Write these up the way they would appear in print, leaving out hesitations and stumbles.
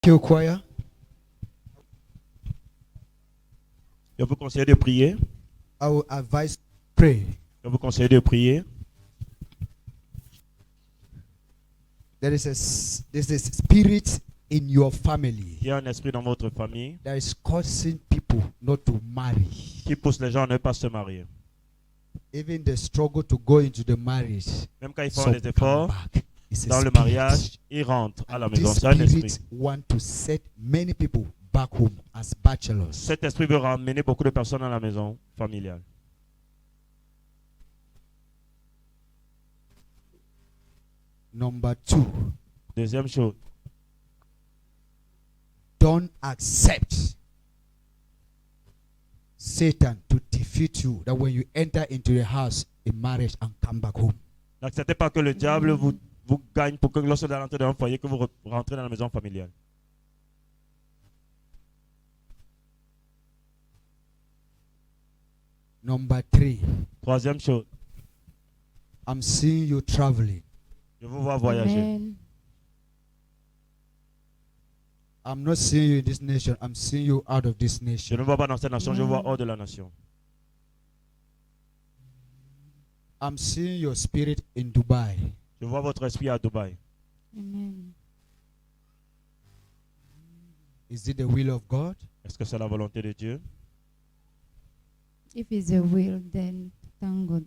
you, choir. Je vous conseille de prier. I will advise pray. Je vous conseille de prier. There's a spirit in your family Il y a un esprit dans votre famille that is causing people not to marry. qui pousse les gens à ne pas se marier. Even the struggle to go into the marriage. Même quand ils font some des come efforts back. It's a dans le spirit. mariage, ils rentrent à la And maison. this C'est un esprit. spirit want to set many people back home as bachelors. Cet esprit veut ramener beaucoup de personnes à la maison familiale. Number 2, Deuxième chose, don't accept Satan to defeat you. That when you enter into the house in marriage and come back home. n'acceptez pas que le diable vous gagne pour que lorsque vous rentrez dans un foyer, que vous rentrez dans la maison familiale. Number 3, Troisième chose, I'm seeing you traveling. je vous vois voyager. Amen. I'm not seeing you in this nation. I'm seeing you out of this Je nation. ne vois pas dans cette nation, je vois hors de la nation. I'm seeing your spirit in Dubai. Je vois votre esprit à Dubaï. Amen. Is it the will of God? Est-ce que c'est la volonté de Dieu? If it's a will, then thank God.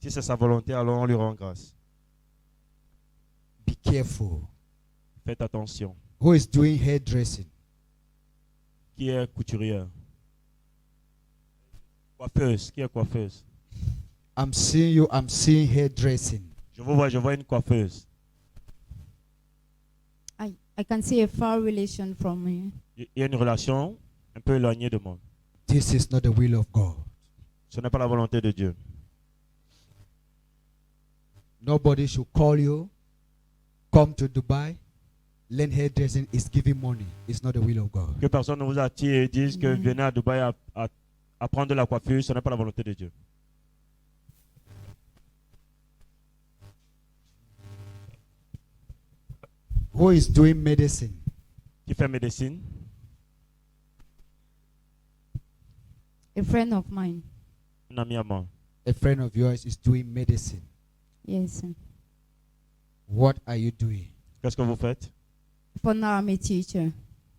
Si c'est sa volonté, alors on lui rend grâce. Be careful. Faites attention. Who is doing hairdressing? Qui est couturière? Coiffeuse. Qui est coiffeuse? I'm seeing hairdressing. Je vois une coiffeuse. I can see a far relation from me. Il y a une relation un peu éloignée de moi. This is not the will of God. Ce n'est pas la volonté de Dieu. Nobody should call you. Come to Dubai. Learn hairdressing is giving money. It's not the will of God. Que personne ne vous attire et dise que venez à Dubaï à apprendre de la coiffure, ce n'est pas la volonté de Dieu. Who is doing medicine? Qui fait médecine? A friend of mine. Un ami à moi. A friend of yours is doing medicine. Yes. Sir. What are you doing? Qu'est-ce que vous faites? For now, I'm a teacher.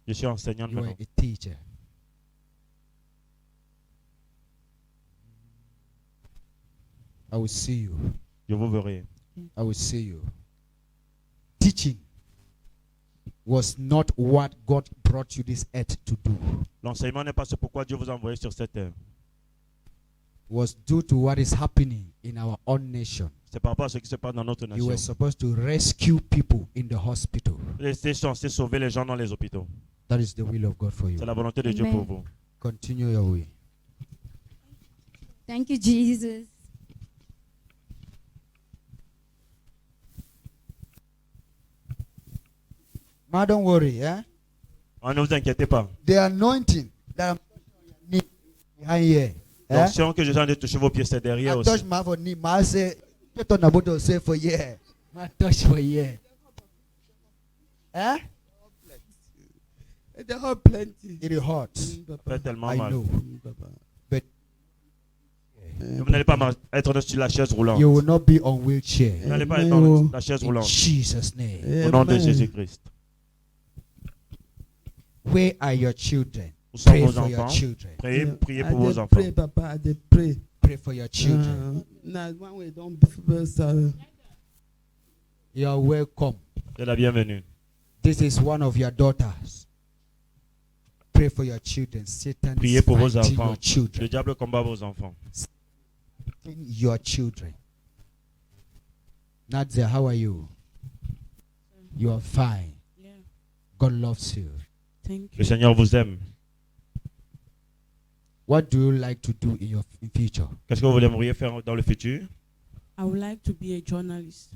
Je suis enseignante You are maintenant. a teacher. I will see you. Je vous verrai. I will see you. Teaching was not what God brought you this earth to do. L'enseignement n'est pas ce pourquoi Dieu vous a envoyé sur cette terre. Was due to what is happening in our own nation. C'est par rapport à ce qui se passe dans notre You nation. were supposed to rescue people in the hospital. Vous êtes censé sauver les gens dans les hôpitaux. That is the will of God for you. C'est la volonté de Dieu Amen. pour vous. Continue your way. Thank you, Jesus. Ma, don't worry, eh? Oh, ne vous inquiétez pas. The anointing that I'm behind here. Eh? L'onction que je viens de toucher vos pieds, c'est derrière I aussi. touch my for knee. Ma say, get on about to say for yeah. Ma touch for yeah. Eh? They have plenty. It is hot. Ça fait tellement I mal. know. Papa. But Vous n'allez pas être sur la chaise roulante. you will not be on wheelchair. Vous n'allez pas être dans la chaise In roulante. Jesus' name. Au nom de Amen. Jésus-Christ. Where are your children? Où sont Pray vos for your enfants? children. Priez I pour vos dey enfants. pray, Papa. I dey pray. Pray for your children. Now, one way don't burst. You are welcome. C'est la bienvenue. This is one of your daughters. Pray for your children. Satan Priez is pour vos fighting enfants. your children. Le diable combat vos enfants. Your children. Nadia, how are you? You are fine. Yeah. God loves you. Thank Le you. Seigneur vous aime. What do you like to do in your future? Qu'est-ce que vous aimeriez faire dans le futur? I would like to be a journalist.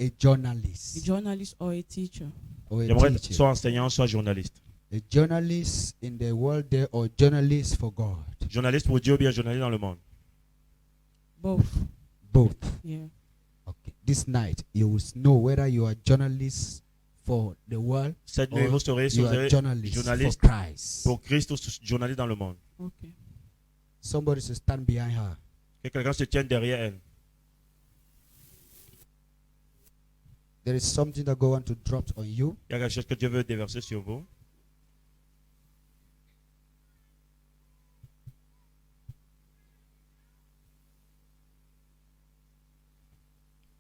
A journalist. A journalist or a teacher. Or a J'aimerais teacher. soit enseignant, soit journaliste. A journalist in the world there or journalist for God? Journaliste pour Dieu ou bien journaliste dans le monde? Both. Both. Yeah. Okay. This night you will know whether you are journalist for the world, Cette nuit, or vous serez you are journalist for journaliste Christ. pour Christ ou journaliste dans le monde. Okay. Somebody should stand behind her. Que quelqu'un se tienne derrière elle. There is something that God wants to drop on you. Il y a quelque chose que Dieu veut déverser sur vous.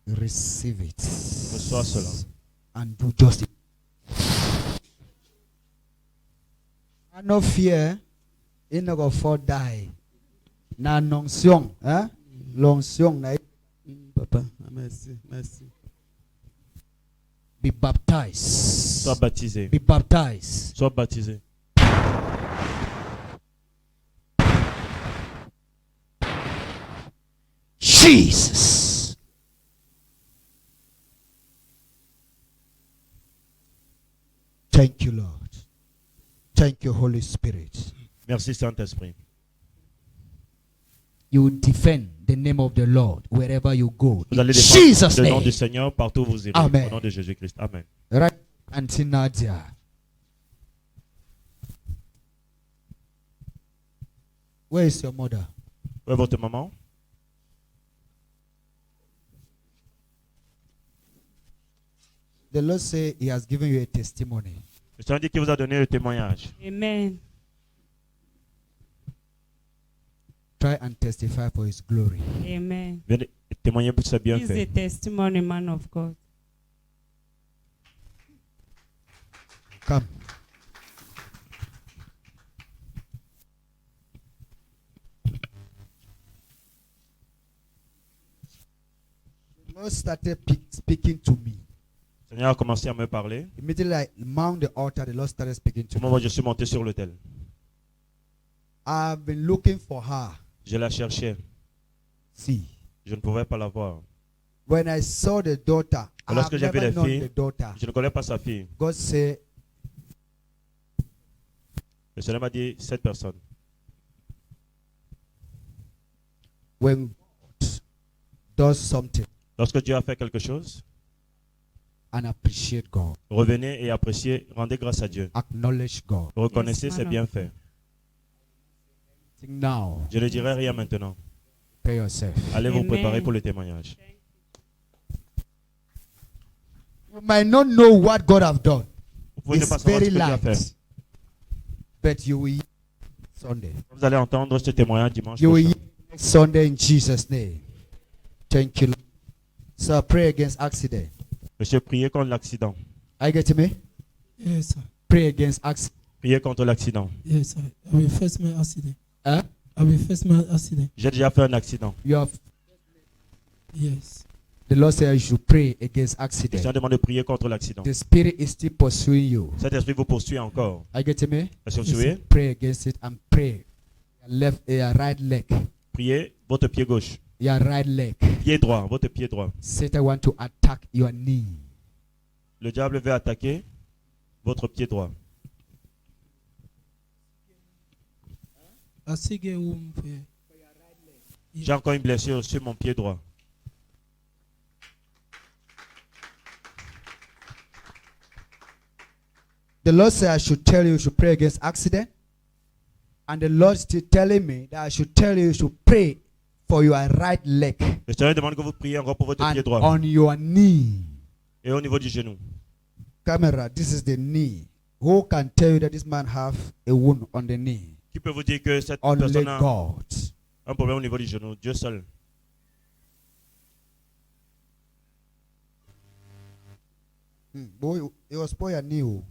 Receive it. Reçois cela. And do justice. I no fear. In no go for die. Na l'onction, hein? L'onction na Papa, merci, merci. be baptized. Sois baptisé. Be baptized. Sois baptisé. Jesus. Thank you, Lord. Thank you, Holy Spirit. Merci Saint-Esprit. You will defend the name of the Lord wherever you go. Vous allez In défendre Jesus' le nom name. du Seigneur partout où vous irez. Amen. Au nom de Jésus-Christ. Amen. Right, Auntie Nadia. Where is your mother? Où est votre maman? The Lord say He has given you a testimony. Le Seigneur dit qu'il vous a donné le témoignage. Amen. Try and testify for His glory. Amen. Venez témoigner pour ses He's a bienfaits. testimony man of God. Come. The Lord started speaking to me. Le Seigneur a commencé à me parler. Immediately I mount the altar, the Lord started speaking to Au me. moment où je suis monté sur l'autel, I've been looking for her. je la cherchais. See, Je ne pouvais pas la voir. when I saw the daughter, I Lorsque have j'ai vu never les known filles, the daughter. Je ne connais pas sa fille. God said, Le Seigneur m'a dit, cette personne. when God does something Lorsque Dieu a fait quelque chose, and appreciate God, revenez et appréciez, rendez grâce à Dieu. acknowledge God. Reconnaissez Yes, ses man. bienfaits. Think now, Je ne dirai rien maintenant. prepare yourself. Allez vous Amen. préparer pour le témoignage. You might not know what God have done. Vous pouvez ne It's pas savoir ce very que Dieu a fait. light, but you will hear Sunday. Vous allez entendre ce témoignage dimanche You will prochain. hear Sunday in Jesus' name. Thank you, Lord. So I pray against accident. Monsieur, priez contre l'accident. Are you getting me? Yes, sir. Pray against accident. Priez contre l'accident. Yes, sir. I will face my accident. Huh? I will face my accident. J'ai déjà fait un accident. You have Yes. the Lord said you should pray against Le accident. Seigneur demande de prier contre l'accident. The spirit is still pursuing you. Cet esprit vous poursuit encore. Are you getting me? Est-ce que vous Yes, suivez? Pray against it and pray. Your left, your right leg, Priez votre pied gauche. your right leg. Pied droit, votre pied droit. Satan want to attack your knee. Le diable veut attaquer votre pied droit. Asige umpe. J'ai encore une blessure sur mon pied droit. The Lord said I should tell you should pray against accident. And the Lord still telling me that I should tell you should pray for your right leg Le Seigneur demande que vous priez encore pour votre pied and droit. on your knee. Et au niveau du genou. Camera, this is the knee. Who can tell you that this man have a wound on the knee? Qui peut vous dire que cette Only personne a God. un problème au niveau du genou? Dieu seul. Boy, it was for your knee. Oh.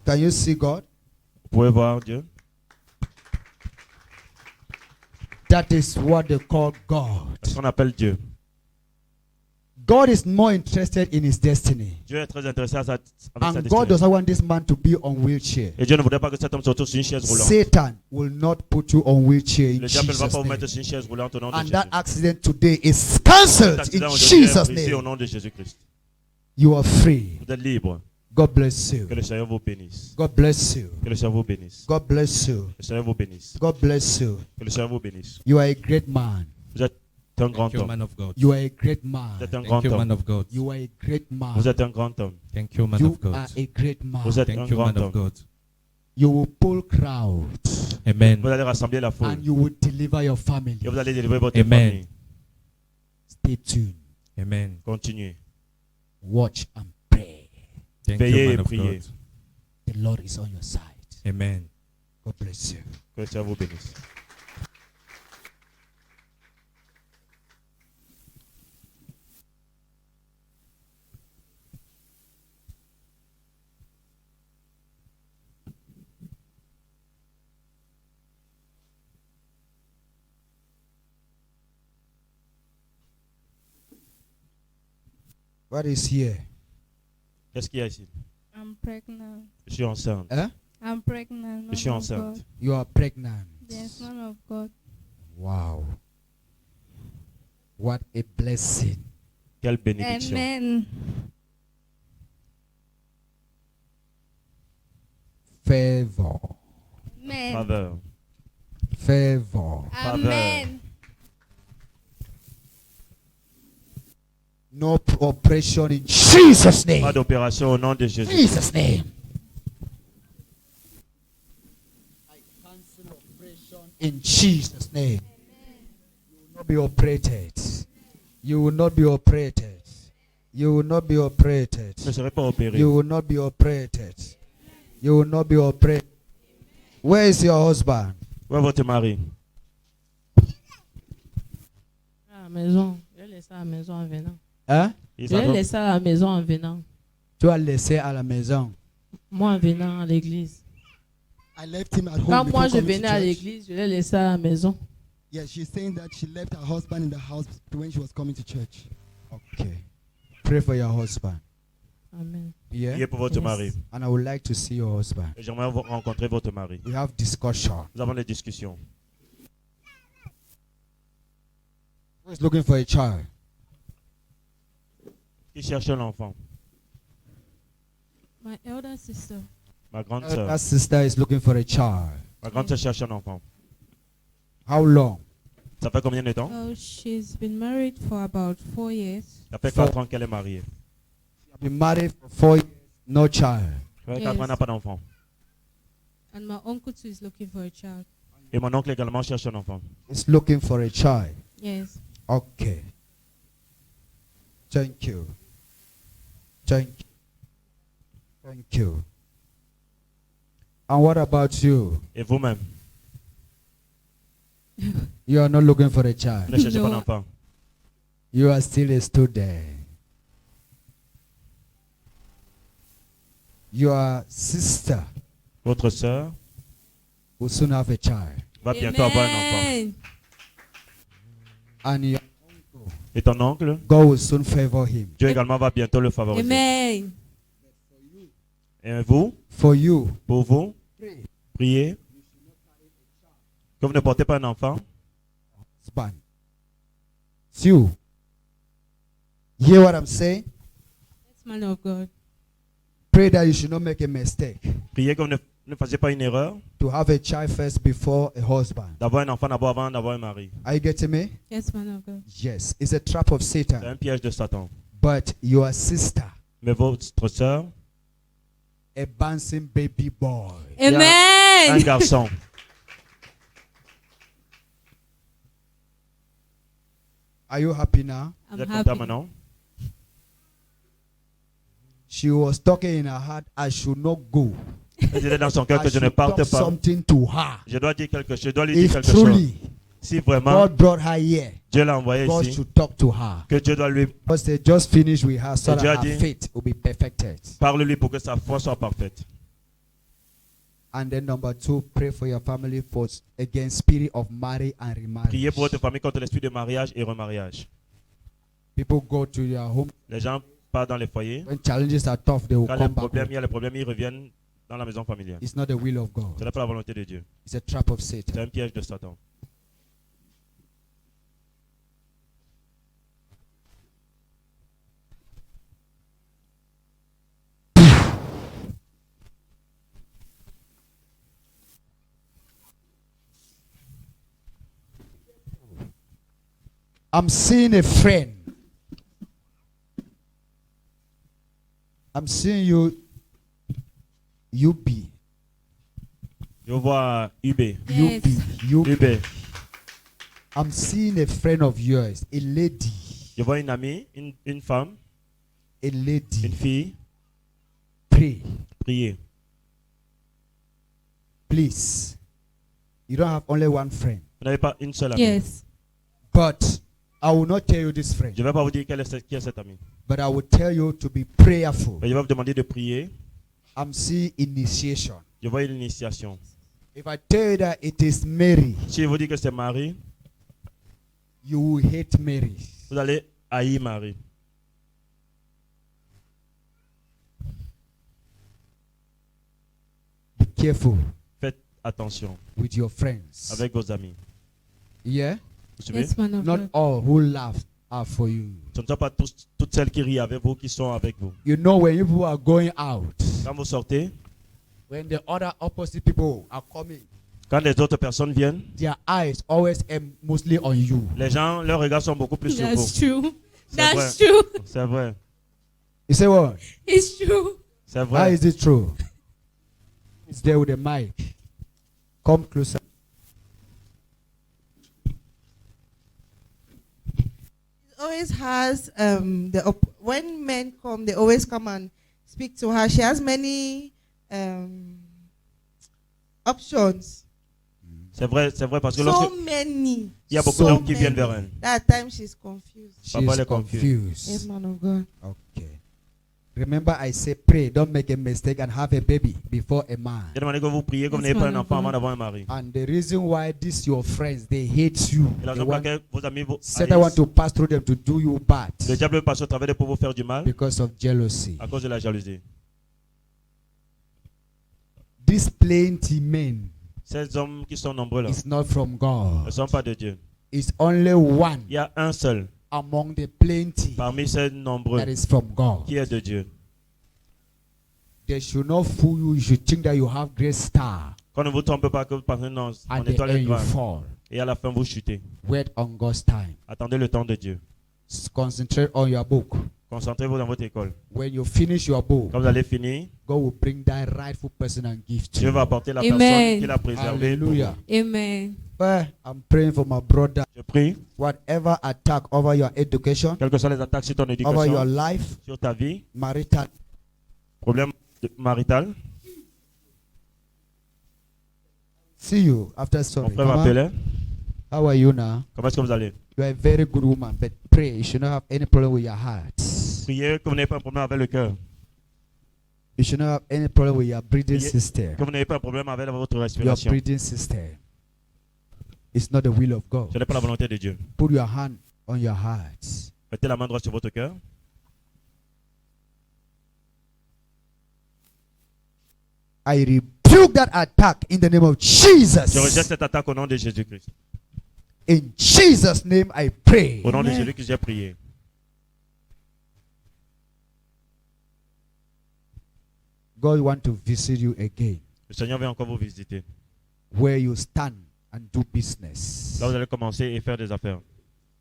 Can you see God? Vous pouvez voir Dieu. That is what they call God. C'est ce qu'on appelle Dieu. God is more interested in his destiny. Dieu est très intéressé avec sa And God destinée. doesn't want this man to be on wheelchair. Et Dieu ne voudrait pas que cet homme se retrouve sur une chaise roulante. Satan will not put you on wheelchair in Le diable ne va Jesus' pas vous name. mettre sur une chaise roulante au nom de And Jésus. that accident today is Cet cancelled in accident aujourd'hui Jesus' est brisé au name. nom de Jésus-Christ. You are free. Vous êtes libre. God bless you. Que le Seigneur vous bénisse. God bless you. Que le Seigneur vous bénisse. God bless you. Que le Seigneur vous bénisse. God bless you. Que le Seigneur vous bénisse. You are a great man. Vous êtes Tu es un grand Thank you, homme. man of God. You are a great man. Vous êtes un Thank grand you, man homme. of God. You are a great man. Vous êtes un grand homme. Thank you, man You of God. are a great man. Vous êtes un Thank you, grand man of homme. God. You will pull crowds Amen. Vous allez rassembler la foule. and you will deliver your family. Et vous allez délivrer votre Amen. famille. Stay tuned. Amen. Continuez. Watch and pray. Thank Veillez you, et man of priez. God. The Lord is on your side. Amen. God bless you. Que le Seigneur vous bénisse. What is here? Qu'est-ce qu'il y a ici? I'm pregnant. Je suis enceinte. Huh? I'm pregnant. Je suis man of enceinte. God. You are pregnant. Yes, man of God. Wow. What a blessing. Quelle bénédiction. Amen. Favor. Amen. Faveur. Favor. Amen. No operation in Jesus' Pas name. d'opération au nom de Jésus. Jesus' name. I cancel operation in Jesus' name. You will not be operated. You will not be operated. You will not be operated. Je ne serai pas opéré. You will not be operated. You will not be operated. Where is your husband? Où est votre mari? À la maison. Je l'ai laissé à la maison en venant. Hein? Il Je l'ai s'en va. laissé à la maison en venant. Tu as laissé à la maison. Moi en venant à l'église. I left him at home Quand before moi je coming to venais à church. l'église, je l'ai laissé à la maison. Yeah, she's saying that she left her husband in the house when she was coming to church. Okay. Pray for your husband. Amen. Yeah? Priez pour votre Yes. mari. And I would like to see your husband. Et j'aimerais rencontrer votre mari. We have discussion. Nous avons des discussions. Who is looking for a child? Qui cherche un enfant? My elder sister. Ma grande That sœur. sister is looking for a child. Ma grande sœur cherche un enfant. How long? Ça fait combien de temps? Oh, she's been married for about 4 years. Ça fait 4 ans qu'elle est mariée. I've been married for 4 years, no child. Ça fait 4 ans, elle n'a pas d'enfant. And my uncle too is looking for a child. Et mon oncle également cherche un enfant. Is looking for a child. Yes. Okay. Thank you. Thank you. Thank you. And what about you? Et vous-même, You are not looking for a vous child. ne cherchez pas No. d'enfant. You are still a student. Your sister Votre sœur will soon have a child. va bientôt avoir un enfant. Amen. And your, Et ton oncle, God will soon favor him. Dieu également va bientôt le favoriser. Amen. Et vous, For you, pour vous, priez que vous ne portez pas un enfant. husband. It's you. Hear what I'm saying? Yes, man of God. Pray that you should not make a mistake. Priez que vous ne fassiez pas une erreur To have a child first before a husband. d'avoir un enfant d'abord avant d'avoir un mari. Are you getting me? Yes, man of God. Yes. It's a trap of C'est Satan. un piège de Satan. But your sister, Mais votre sœur, a bouncing baby boy. un Amen. garçon. Are you happy now? Vous I'm êtes content happy. maintenant? She was talking in her heart, I should not go. Elle disait dans son cœur que I je ne should parte talk pas. something to her. Je dois dire quelque chose. Je dois lui dire If quelque chose. truly Si vraiment God brought her here, Dieu l'a envoyé God ici, should talk to her. que Dieu doit lui Because they just finished with her so Et Dieu a that her dit- faith will be perfected. parle-lui pour que sa foi soit parfaite. And then number 2, pray for your family for against spirit of marriage and remarriage. Priez pour votre famille contre l'esprit de mariage et remariage. People go to their home Les gens partent dans les foyers. when challenges are tough, they will Quand il y a come back. il y a les problèmes, ils reviennent dans la maison familiale. It's not the will of God. Ce n'est pas la volonté de Dieu. It's a trap of C'est Satan. un piège de Satan. I'm seeing a friend. I'm seeing you. UB. Je vois UB. Yes. UB. UB. I'm seeing a friend of yours, a lady. Je vois une amie, une femme, A lady. une fille. Pray. Priez. Please. You don't have only one friend. Vous n'avez pas une seule amie. Yes. But I will not tell you this friend. Je ne vais pas vous dire qui est cette amie. But I will tell you to be prayerful. Mais je vais vous demander de prier. I'm seeing initiation. Je vois une initiation. If I tell you that it is Mary, Si je vous dis que c'est Marie, you will hate Mary. vous allez haïr Marie. Be careful Faites attention with your friends. avec vos amis. Yeah? Vous suivez? Yes, man of Not God. all who laugh are for you. Ce ne sont pas toutes celles qui rient avec vous qui sont avec vous. You know when people are going out, Quand vous sortez, when the other opposite people are coming, quand les autres personnes viennent, their eyes always aim mostly on you. les gens, leurs regards sont beaucoup plus sur That's vous. true. C'est That's vrai. true. C'est vrai. You say what? It's true. C'est How vrai. is it true? It's there with the mic. Come closer. Always has when men come, they always come and speak to her. She has many options. C'est vrai parce que So lorsque many. il y a beaucoup So d'hommes qui many. viennent vers elle. That time she's confused. Papa She's les confuse. confused. Yes, man of God. Okay. Remember, I say pray. Don't make a mistake and have a baby before a man. J'ai demandé que vous priez, que vous Yes, n'ayez pas un man of enfant God. avant d'avoir un mari. And the reason why these your friends they hate you. Et la They raison pour want, laquelle vos amis vous Satan want haïssent, to pass through them to do you bad le diable passe au travers de pour vous faire du mal because of jealousy. à cause de la jalousie. These plenty men Ces hommes qui sont nombreux là is not from ne God. sont pas de Dieu. It's only one Il y a un seul among the plenty parmi ces nombreux that is from God. qui est de Dieu. They should not fool you. You should think that you have great star, Qu'on ne vous trompe pas que vous pensez non, and mon the étoile est end you grande. fall. Et à la fin vous chutez. Wait on God's time. Attendez le temps de Dieu. Concentrate on your book. Concentrez-vous dans votre école. When you finish your book, Quand vous allez finir, God will bring that rightful person and give to Dieu va you. apporter la Amen. personne qu'il a préservée. pour Hallelujah. vous. Amen. Well, I'm praying for my brother. Je prie, Whatever attack over your education, quelles que soient les attaques sur ton over your éducation, life, sur ta vie, marital, problème marital, see you after mon sorry. frère Come on. m'appelait. How are you now? Comment est-ce que vous allez? You are a very good woman, but pray. You should not have any problem with your heart. Priez que vous n'ayez pas un problème avec le cœur. You should not have any problem with your breathing Yeah. system. Que vous n'ayez pas un problème avec votre Your respiration. breathing system. It's not the will of God. Ce n'est pas la volonté de Dieu. Put your hand on your heart. Mettez la main droite sur votre cœur. I rebuke that attack in the name of Je rejette Jesus. cette attaque au nom de Jésus-Christ. In Jesus' name I pray. Au nom de Amen. Jésus-Christ, j'ai prié. God want to visit you again. Le Seigneur vient encore vous visiter. Where you stand and do business. Là, vous allez commencer et faire des affaires.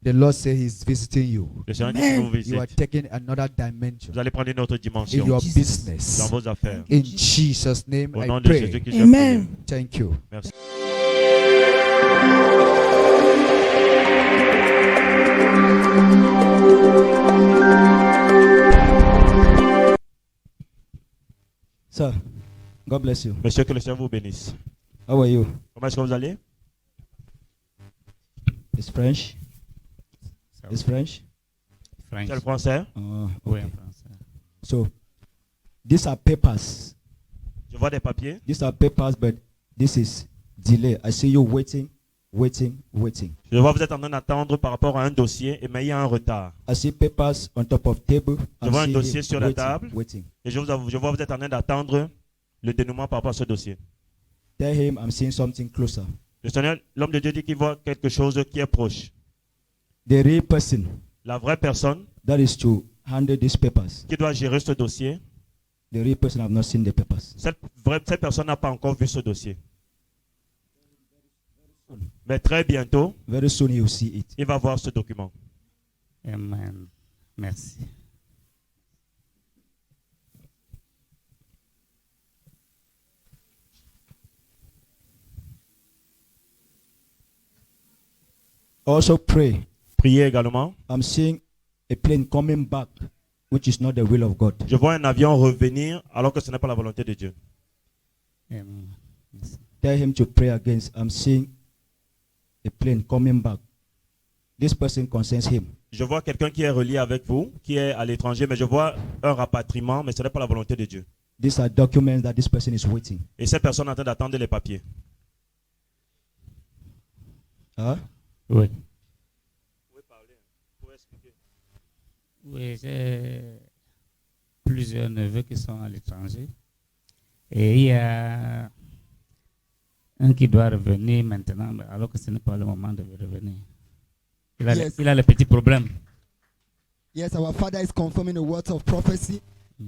The Lord says He's visiting you. Le Seigneur dit qu'il vous You are visite. taking another dimension Vous allez prendre une autre in dimension your dans business. vos affaires. In Jesus' name Au I nom de pray. Jésus-Christ, j'ai Amen. prié. Thank you. Merci. Sir, God bless you. Monsieur, que le Seigneur vous bénisse. How are you? Comment est-ce que vous allez? It's French. It's French. C'est le français. Okay. So, these are papers. Je vois des papiers. These are papers, but this is delay. I see you waiting. Je vois que vous êtes en train d'attendre par rapport à un dossier, et mais il y a un retard. I see papers on top of table. Je I vois un see dossier him sur la waiting, table. Waiting. Et je vois que vous êtes en train d'attendre le dénouement par rapport à ce dossier. Tell him I'm seeing something closer. Le Seigneur, l'homme de Dieu dit qu'il voit quelque chose qui est proche. The real person La vraie personne that is to handle these papers. qui doit gérer ce dossier, The real person have not seen the papers. cette personne n'a pas encore vu ce dossier. Mais très bientôt, Very soon he will see it. il va voir ce document. Amen. Merci. Also pray. Priez également. I'm seeing a plane coming back, which is not the will of God. Je vois un avion revenir alors que ce n'est pas la volonté de Dieu. Amen. Merci. Tell him to pray against. I'm seeing a plane coming back. This person concerns him. Je vois quelqu'un qui est relié avec vous, qui est à l'étranger, mais je vois un rapatriement, mais ce n'est pas la volonté de Dieu. These are documents that this person is waiting. Et cette personne est en train d'attendre les papiers. Huh? Oui. Vous pouvez parler, vous pouvez expliquer. Oui, j'ai plusieurs neveux qui sont à l'étranger. Et il y a un qui doit revenir maintenant, alors que ce n'est pas le moment de revenir. Yes. Il a le petit problème. Yes, our father is confirming the words of prophecy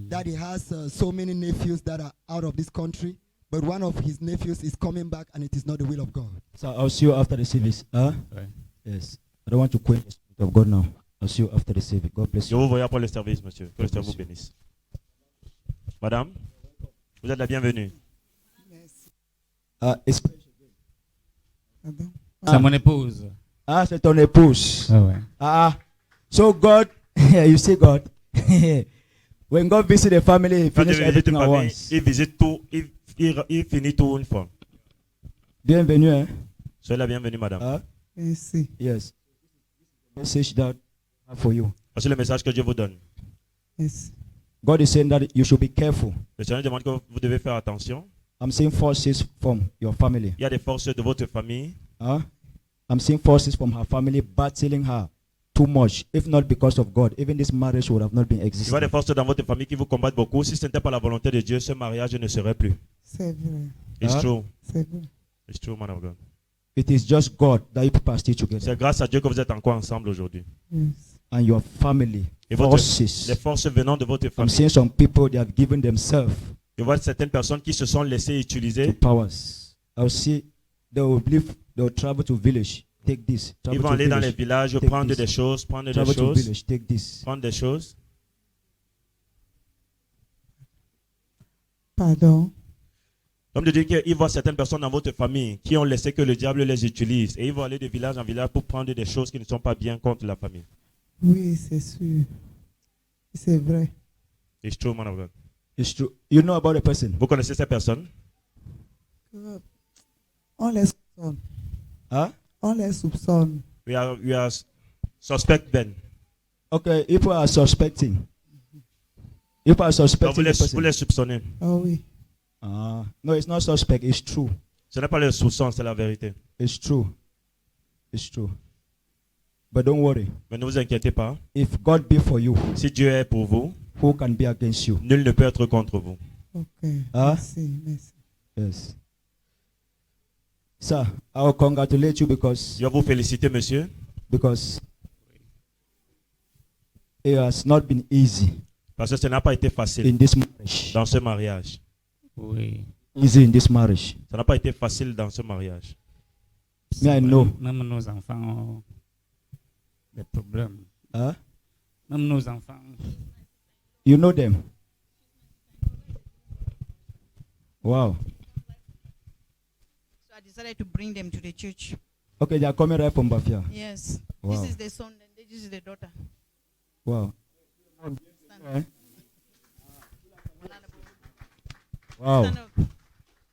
that he has so many nephews that are out of this country, but one of his nephews is coming back and it is not the will of God. So I'll see you after the service. Huh? Ouais. Yes. I don't want to quench the spirit of God now. I'll see you after the service. God bless Je you. vous voyais après le service, monsieur. Que le Seigneur vous bénisse. Madame, vous êtes la bienvenue. It's- C'est mon épouse. Ah, c'est ton épouse. Ah ouais. Ah, so God, you see God. When God visits the family, He Quand Dieu finishes visite everything une at famille, once. il visite tout, il finit tout une fois. Bienvenue, hein? Soyez la bienvenue, madame. Ah, Merci. yes. Message that I have for you. Voici le message que Dieu vous donne. Merci. God is saying that you should be careful. Le Seigneur demande que vous devez faire attention. I'm seeing forces from your family. Il y a des forces de votre famille. Huh? I'm seeing forces from her family battling her too much. If not because of God, even this marriage would have not been Il y a existing. des forces dans votre famille qui vous combattent beaucoup. Si ce n'était pas la volonté de Dieu, ce mariage ne serait plus. C'est vrai. It's Huh? true. C'est vrai. It's true, man of God. It is just God that you people are still together. C'est grâce à Dieu que vous êtes encore ensemble aujourd'hui. Yes. And your family Et votre, forces. les forces venant de votre I'm famille. seeing some people, they have given themselves Je vois certaines personnes qui se sont laissées to utiliser. powers. I'll see they will leave, they will travel to village. Take this. Ils Travel vont to aller dans les village. villages, Take prendre this. des choses, prendre des Travel to choses, village. Take this. prendre des choses. Pardon. Comme de dire qu'il voit certaines personnes dans votre famille qui ont laissé que le diable les utilise. Et ils vont aller de village en village pour prendre des choses qui ne sont pas bien contre la famille. Oui, c'est sûr. C'est vrai. It's true, man of God. It's true. You know about the person. Vous connaissez ces personnes? On les soupçonne. Huh? On les soupçonne. We are suspect then. Okay, people are suspecting. People are Donc suspecting vous the les person. soupçonnez. Ah oui. No, it's not suspect. It's true. Ce n'est pas le soupçon, c'est la vérité. It's true. It's true. But don't worry. Mais ne vous inquiétez pas. If God be for you, Si Dieu est pour vous, who can be against you? nul ne peut être contre vous. Ok. Ah? Merci. Merci. Yes. Sir, I will congratulate you because Je vais vous féliciter, monsieur, it has not been easy parce que ce n'a pas été facile in this marriage. dans ce mariage. Oui. Easy in this marriage. Ça n'a pas été facile dans ce mariage. Me, I know. Même nos enfants ont des problèmes. Huh? Même nos enfants. You know them? Wow. So I decided to bring them to the church. Okay, they are coming right from Bafia. Yes. Wow. This is the son and this is the daughter. Wow. Stand. Wow. Stand up.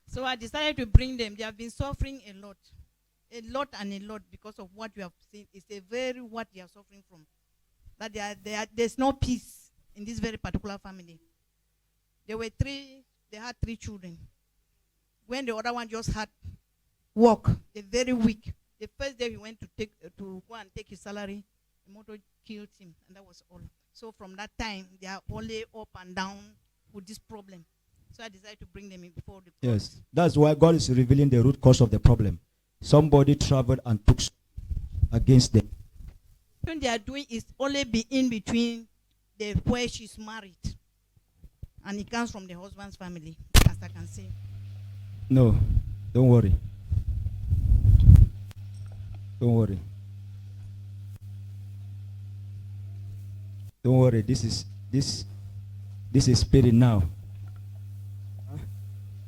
So I decided to bring them. They have been suffering a lot and a lot because of what you have seen. It's a very what they are suffering from. That there's no peace in this very particular family. They had 3 children. When the other one just had work, they're very weak. The first day he went to go and take his salary, the motor killed him, and that was all. So from that time, they are only up and down with this problem. So I decided to bring them in before the court. Yes. That's why God is revealing the root cause of the problem. Somebody traveled and took against them. What they are doing is only be in between where she's married, and it comes from the husband's family, as I can see. No, don't worry. Don't worry. Don't worry, this is spirit now.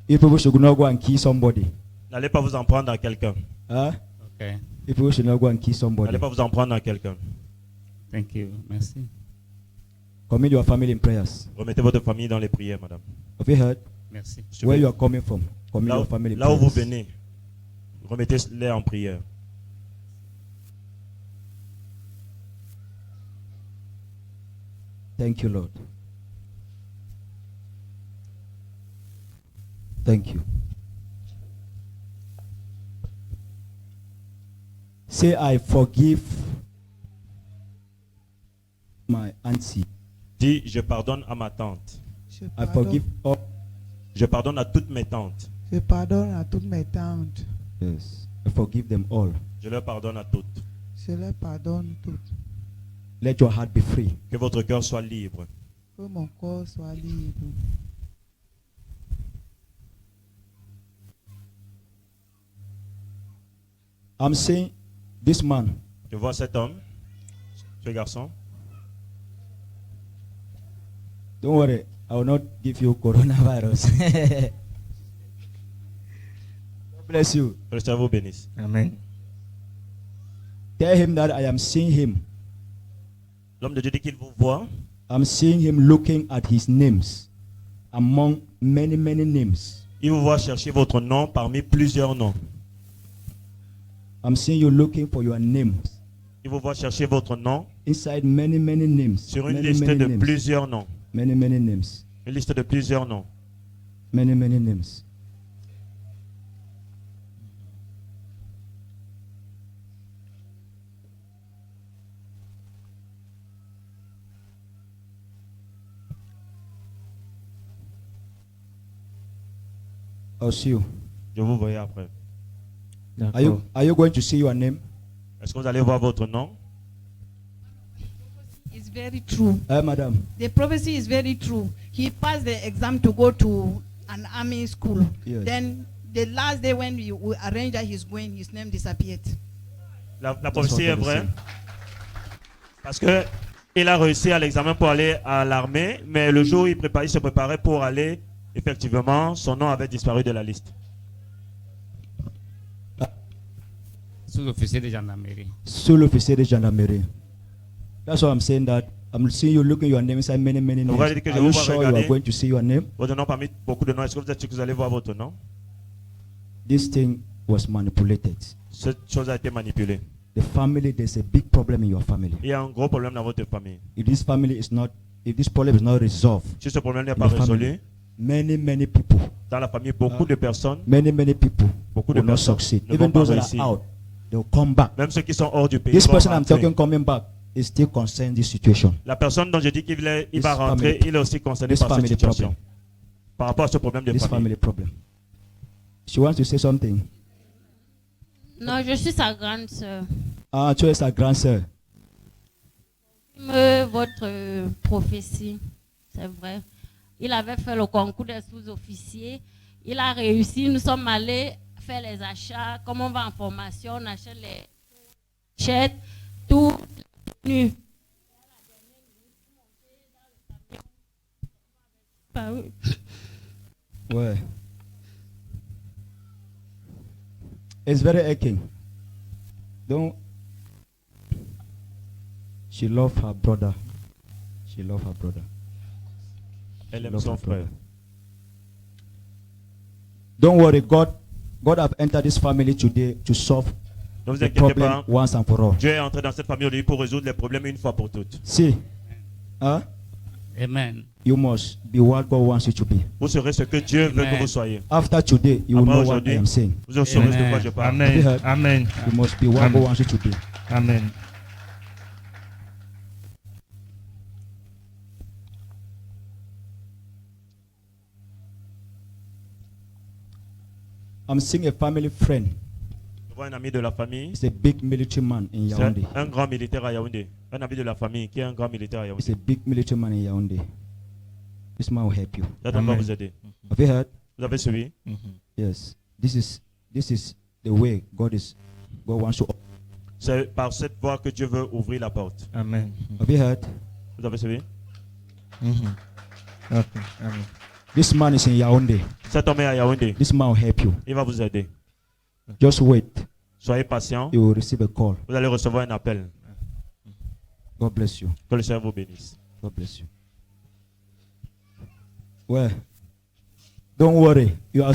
You people should not go and kill somebody. N'allez pas vous en prendre à quelqu'un. Huh? Okay. You people should not go and kill somebody. N'allez pas vous en prendre à quelqu'un. Thank you. Merci. Commit your family in prayers. Remettez votre famille dans les prières, madame. Have you heard? Merci. Where you are coming from? Commit Là, your family in là où vous prayers. venez, remettez-les en prière. Thank you, Lord. Thank you. Say, I forgive my auntie. Dis, je pardonne à ma tante. I forgive all. Je pardonne à toutes mes tantes. Je pardonne à toutes mes tantes. Yes. I forgive them all. Je leur pardonne à toutes. Je les pardonne toutes. Let your heart be free. Que votre cœur soit libre. Que mon corps soit libre. I'm saying this man. Je vois cet homme, ce garçon. Don't worry, I will not give you coronavirus. God bless you. Que le Seigneur vous bénisse. Amen. Tell him that I am seeing him. L'homme de Dieu dit qu'il vous voit. I'm seeing him looking at his names among many names. Il vous voit chercher votre nom parmi plusieurs noms. I'm seeing you looking for your names Il vous voit chercher votre nom inside many names. sur une Many, liste many de names. plusieurs noms. Many names. Une liste de plusieurs noms. Many names. I'll see you. Je vous verrai après. Are you going to see your name? Est-ce que vous allez voir votre nom? It's very true. Madam. The prophecy is very true. He passed the exam to go to an army school. Yes. Then the last day when we arranged that he's going, his name disappeared. La prophétie est vraie. Parce que il a réussi à l'examen pour aller à l'armée, mais le jour où il se préparait pour aller, effectivement, son nom avait disparu de la liste. Sous-officier de gendarmerie. Sous-officier de gendarmerie. That's why I'm saying that I'm seeing you looking your name inside many names. Vous voyez que je Are vous you vois sure you regarder are going to see your name? votre nom parmi beaucoup de noms. Est-ce que vous êtes sûr que vous allez voir votre nom? This thing was manipulated. Cette chose a été manipulée. The family, there's a big problem in your family. Il y a un gros problème dans votre famille. If this problem is not resolved, Si ce problème n'est in pas the family, résolu, many people, dans la famille, beaucoup de personnes, many people beaucoup de will not personnes succeed. ne Even vont pas those that réussir. are out, they'll come back. Même ceux qui sont hors du pays. This vont person I'm rentrer. talking coming back is still concerned this situation. La personne dont je dis qu'il va This rentrer, family- il est aussi concerné this par cette family situation. problem. Par rapport à ce problème de This famille. family problem. She wants to say something. Non, je suis sa grande sœur. Ah, tu es sa grande sœur. Votre prophétie, c'est vrai. Il avait fait le concours des sous-officiers. Il a réussi. Nous sommes allés faire les achats. Comme on va en formation, on achète les chèques, tout nu. Bah oui. Ouais. It's very aching. Don't. She loved her brother. She loved her brother. Elle She aime loved son her frère. brother. Don't worry, God have entered this family today to solve Ne vous the inquiétez problem pas. once and for all. Dieu est entré dans cette famille aujourd'hui pour résoudre les problèmes une fois pour toutes. See, Amen. you must be what God wants you to be. Vous serez ce que Dieu veut que Amen. vous soyez. After today, you will Après know what I aujourd'hui, am saying. vous saurez de quoi je parle. Have you heard? Amen. You must be what Amen. God wants you to be. Amen. I'm seeing a family friend. Je vois un ami de la famille. He's a big military man in C'est Yaoundé. un grand militaire à Yaoundé. Un ami de la famille qui est un grand militaire à He's Yaoundé. a big military man in Yaoundé. This man will help you. Cet homme va vous aider. Have you heard? Vous avez suivi? Yes. This is the way God wants to. C'est par cette voie que Dieu veut ouvrir la porte. Amen. Have you heard? Vous avez suivi? Okay. Amen. This man is in Yaoundé. Cet homme est à Yaoundé. This man will help you. Il va vous aider. Just wait. Soyez patient. You will receive a call. Vous allez recevoir un appel. God bless you. Que le Seigneur vous bénisse. God bless you. Well, don't worry. Your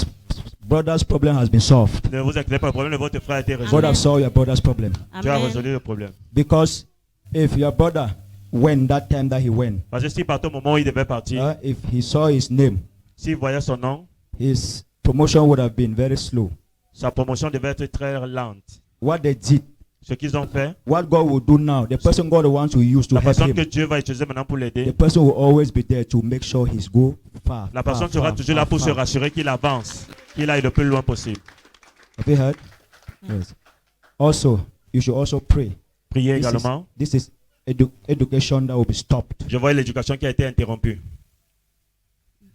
brother's problem has been solved. Ne vous inquiétez pas, le problème de votre frère a été God résolu. has solved your brother's problem. Dieu a résolu le problème. Because if your brother went that time that he went, Parce que s'il partait au moment où il devait partir, if he saw his name, s'il voyait son nom, his promotion would have been very slow. sa promotion devait être très lente. What they did, Ce qu'ils ont fait, what God will do now, the person God wants to use to la help personne que him, Dieu va utiliser maintenant pour the l'aider, person will always be there to make sure he's go far. la personne far, sera far, toujours là far, pour se far. rassurer qu'il avance, qu'il aille le plus loin possible. Have you heard? Yes. Also, you should also pray. Priez This is- également. This is education that will be stopped. Je vois l'éducation qui a été interrompue.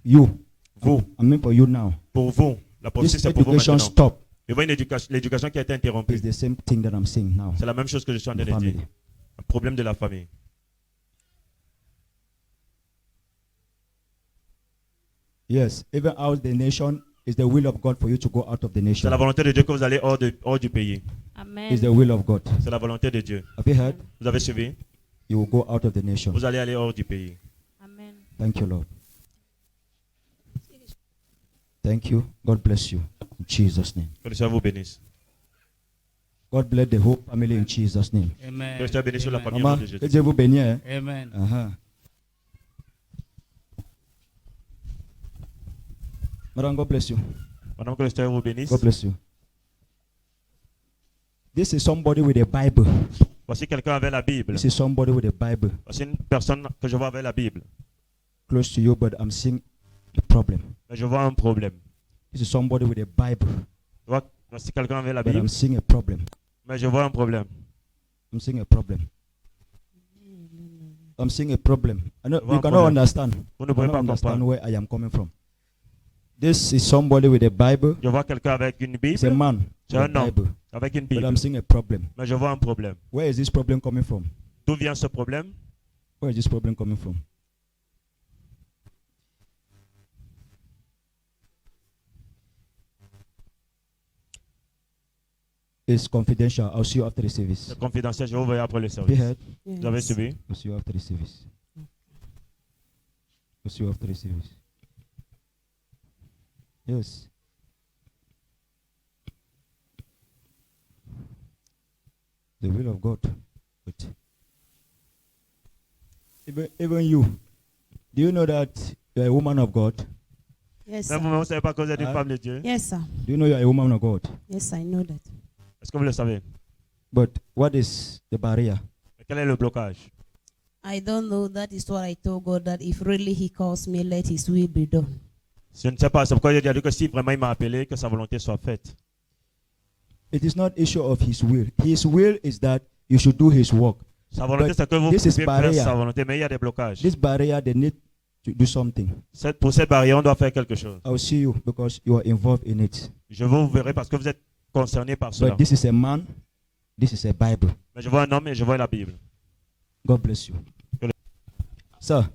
You. Vous. I mean for you now. Pour vous. La prophétie, This c'est pour vous education maintenant. stop. Je vois l'éducation qui a été interrompue. It's the same thing that I'm saying now. C'est la même chose que je suis en train de Family. dire. Un problème de la famille. Yes, even out the nation is the will of God for you to go out of the C'est nation. la volonté de Dieu que vous allez hors du pays. Amen. It's the will of God. C'est la volonté de Dieu. Have you heard? Vous avez suivi? You will go out of the nation. Vous allez aller hors du pays. Amen. Thank you, Lord. Thank you. God bless you. In Jesus' name. Que le Seigneur vous bénisse. God bless the whole family in Jesus' name. Amen. Que le Seigneur bénisse sur la famille au nom Maman, de Jésus. que Dieu vous bénisse. Hein? Amen. Uh-huh. Madam, God bless you. Madame, que le Seigneur vous bénisse. God bless you. This is somebody with a Bible. Voici quelqu'un avec la Bible. This is somebody with a Bible Voici une personne que je vois avec la Bible. close to you, but I'm seeing a problem. Mais je vois un problème. This is somebody with a Bible, Voici quelqu'un avec la but Bible. I'm seeing a problem. Mais je vois un problème. I'm seeing a problem. I'm seeing a problem. I know, Je vois you un cannot problème. understand. Vous ne You pouvez cannot pas understand comprendre. where I am coming from. This is somebody with a Bible. Je vois quelqu'un avec une It's a Bible. man C'est with un a homme Bible, avec une but Bible. I'm seeing a problem. Mais je vois un problème. Where is this problem coming from? D'où vient ce problème? Where is this problem coming from? It's confidential. I'll see you after the service. C'est confidentiel. Je vais vous voir après le Have you service. heard? Vous avez suivi? I'll see you after the service. I'll see you after the service. Yes. The will of God. But even you, do you know that you're a woman of God? Yes, Même sir. vous ne savez pas que vous êtes une Hein? femme de Dieu. Yes, sir. Do you know you're a woman of God? Yes, I know that. Est-ce que vous le savez? But what is the barrier? Mais quel est le blocage? I don't know. That is what I told God, that if really He calls me, let His will be done. Je ne sais pas. C'est pourquoi j'ai dit que si vraiment il m'a appelé, que sa volonté soit faite. It is not issue of His will. His will is that you should do His work. Sa volonté, But c'est que vous this is puissiez faire barrier. sa volonté, mais il y a des blocages. This barrier, they need to do something. Pour cette barrière, on doit faire quelque chose. I'll see you because you are involved in it. Je vous verrai parce que vous êtes concerné par cela. But this is a man. This is a Bible. Mais je vois un homme et je vois la Bible. God bless you. Sir,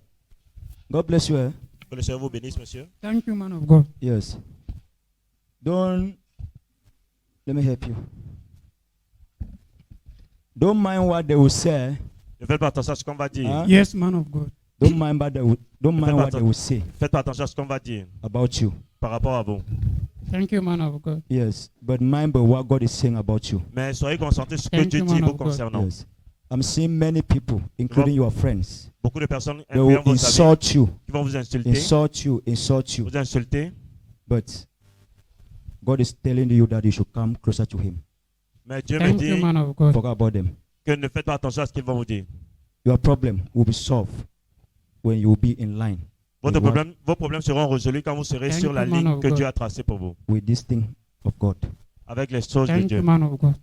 God bless you. Eh? Que le Seigneur vous bénisse, monsieur. Thank you, man of God. Yes. Don't, let me help you. Don't mind what they will say. Ne faites pas attention à ce qu'on va dire. Huh? Yes, man of God. Don't mind what they will, don't Ne mind faites what pas they will say Faites pas attention à ce qu'on va dire about you. par rapport à vous. Thank you, man of God. Yes, but mind but what God is saying about you. Mais soyez concentrés sur ce que Thank Dieu you, dit man vous of God. concernant. Yes. I'm seeing many people, including your friends, Beaucoup de personnes they will incluant vos amis, insult you, qui vont vous insulter, insult you. vous insulter. But God is telling you that you should come closer to Him. Mais Dieu me Thank you, dit man of God. Forget about them. que ne faites pas attention à ce qu'ils vont vous dire. Your problem will be solved when you will be in line Vos problèmes seront résolus quand vous serez Thank sur la you, man ligne of que God. Dieu a tracée pour vous, with this thing of God. avec les choses de Thank Dieu. you, man of God.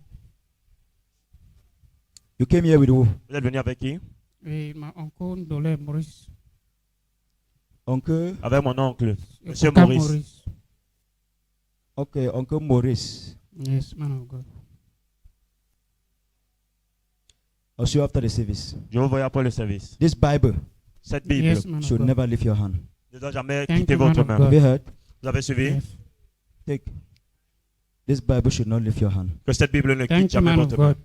You came here with who? Vous êtes venu avec qui? With my uncle Dole Maurice. Uncle? Avec mon oncle, Monsieur Oka Maurice. Okay, Uncle Maurice. Yes, man of God. I'll see you after the service. Je vous vois après le service. This Bible Cette Bible Yes, man of should God. never leave your hand. ne doit jamais Thank quitter you, man votre of main. God. Have you heard? Vous avez suivi? Yes. Take. This Bible should not leave your hand. Que cette Bible ne quitte Thank you, jamais man of votre main. God.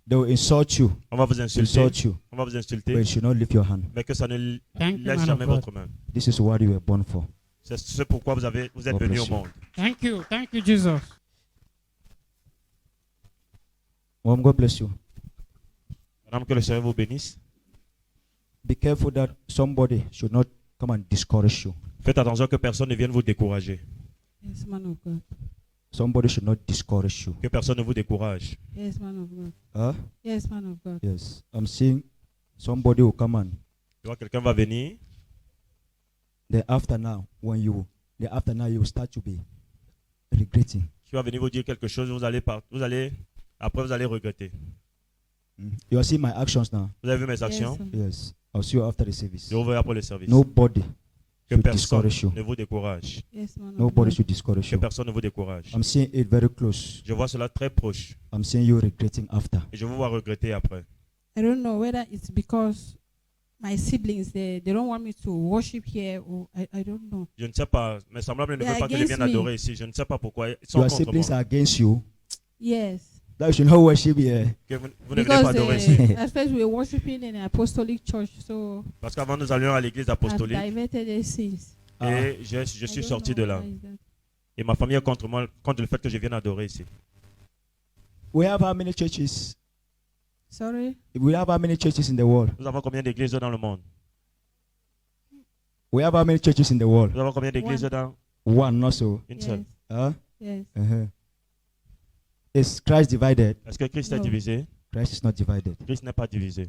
They will insult you. On va vous insulter. Insult you. On va vous But insulter. it should not leave your hand. Mais que ça ne Thank you, laisse man jamais of God. votre main. This is what you were born for. C'est ce pourquoi vous êtes God venu bless au you. monde. Thank you. Thank you, Jesus. Mom, God bless you. Madame, que le Seigneur vous bénisse. Be careful that somebody should not come and discourage you. Faites attention que personne ne vienne vous décourager. Yes, man of God. Somebody should not discourage you. Que personne ne vous décourage. Yes, man of God. Huh? Yes, man of God. Yes. I'm seeing somebody will come and Tu vois, quelqu'un va venir. the after now you will start to be regretting. Qui va venir vous dire quelque chose. Après vous allez regretter. You are seeing my actions now. Vous avez vu mes actions? Yes. I'll see you after the service. Je vous verrai après le service. Nobody Que should personne discourage you. ne vous décourage. Yes, man of Nobody God. should discourage Que you. personne ne vous décourage. I'm seeing it very close. Je vois cela très proche. I'm seeing you regretting after. Et je vous vois regretter après. I don't know whether it's because my siblings they don't want me to worship here or I don't know. Je ne sais pas. Mes semblables ne They veulent are pas que je against vienne me. adorer ici. Je ne sais pas pourquoi. Ils sont Your contre siblings moi. are against you. Yes. That you should not worship here. Que vous ne venez pas Because adorer ici. at first we were worshiping in an apostolic church, so Parce qu'avant nous allions à l'église I've apostolique. diverted it since. Et je suis sorti de là. Et ma famille est contre moi, contre le fait que je vienne adorer ici. We have how many churches? Sorry? We have how many churches in the world? Nous avons combien d'églises dans le monde? We have how many churches in the world? Nous avons combien d'églises One. dans One, not so. une seule? Huh? Yes. Uh-huh. Is Christ divided? Est-ce que Christ est No. divisé? Christ is not divided. Christ n'est pas divisé.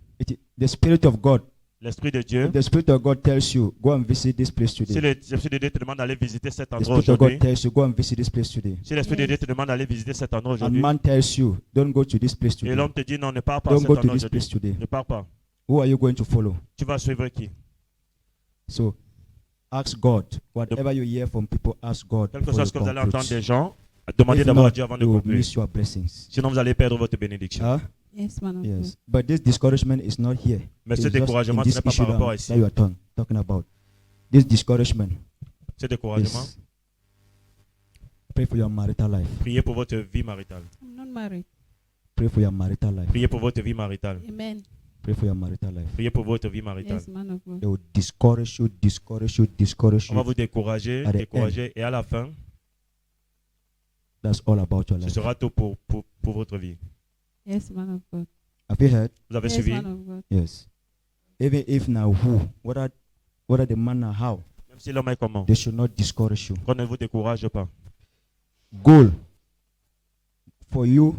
The Spirit of God. L'Esprit de Dieu, If the Spirit of God tells you, go and visit this place si today. l'Esprit de Dieu te demande d'aller visiter cet The endroit Spirit of God aujourd'hui, tells you, go and visit this place today. si l'Esprit de Dieu te demande d'aller visiter cet endroit And aujourd'hui, man tells you, don't go to this place et today. l'homme te dit non, ne pars pas à Don't cet go to endroit this place aujourd'hui, today. ne pars pas. Who are you going to follow? Tu vas suivre qui? So, ask God. Whatever you hear from people, ask God. Quelque before chose you que vous allez conclude. entendre des gens, demandez If d'abord à not, Dieu avant de you will conclure. miss your blessings. Sinon, vous allez perdre votre bénédiction. Huh? Yes, man of Yes. But this discouragement is not here. Mais ce It's just découragement, in ce this n'est pas issue par rapport à that ici. you are talking about. This discouragement Ce découragement, is pray for your marital life. priez pour votre vie maritale. I'm not married. Pray for your marital life. Priez pour votre vie maritale. Amen. Pray for your marital life. Priez pour votre vie maritale. Yes, man of God. They will discourage you, discourage you, discourage On va you. vous décourager, At the décourager, et à la fin, That's all about your ce life. sera tout pour votre vie. Yes, man of God. Have you heard? Vous avez Yes, suivi? man of God. Yes. Even if now who, whether the man or how, Même si l'homme est comment, they should not discourage you. qu'on ne vous décourage pas. Goal. For you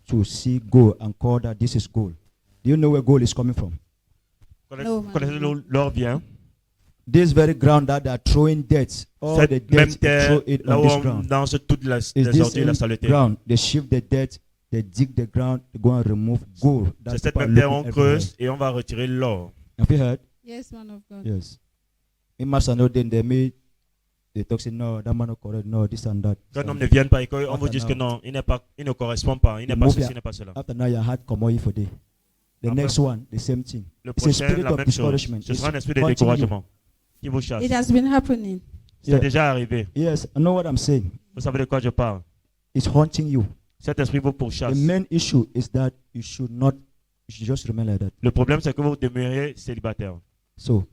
to see goal and call that this is goal. Do you know where goal is coming from? No, man. Connaissez l'or vient. This very ground that they are throwing dirt, all the Cette même dirt, they throw terre, it là on où this on ground. danse toute la Is les this ordures et la same saleté. ground? They shift the dirt, they dig the ground, they go and remove gold. C'est cette même terre on creuse et on va retirer l'or. Have you heard? Yes, man of God. Yes. In Masano, then they talk say no, that man not correct, no, this and that. Qu'un homme ne vienne pas et qu'on vous After dise que now, non, il ne correspond pas, il n'est you pas move ceci, your- il n'est pas cela. After now, your heart come away for day. The Après, next one, the same thing. Le It's a prochain, spirit la of même chose. discouragement. Ce It's sera un esprit de haunting you. découragement qui vous chasse. It has been happening. C'est Yeah. déjà arrivé. Yes, I know what I'm saying. Vous savez de quoi je parle. It's haunting you. Cet esprit vous pourchasse. The main issue is that you should just remain like that. Le problème, c'est que vous demeurez célibataire. So,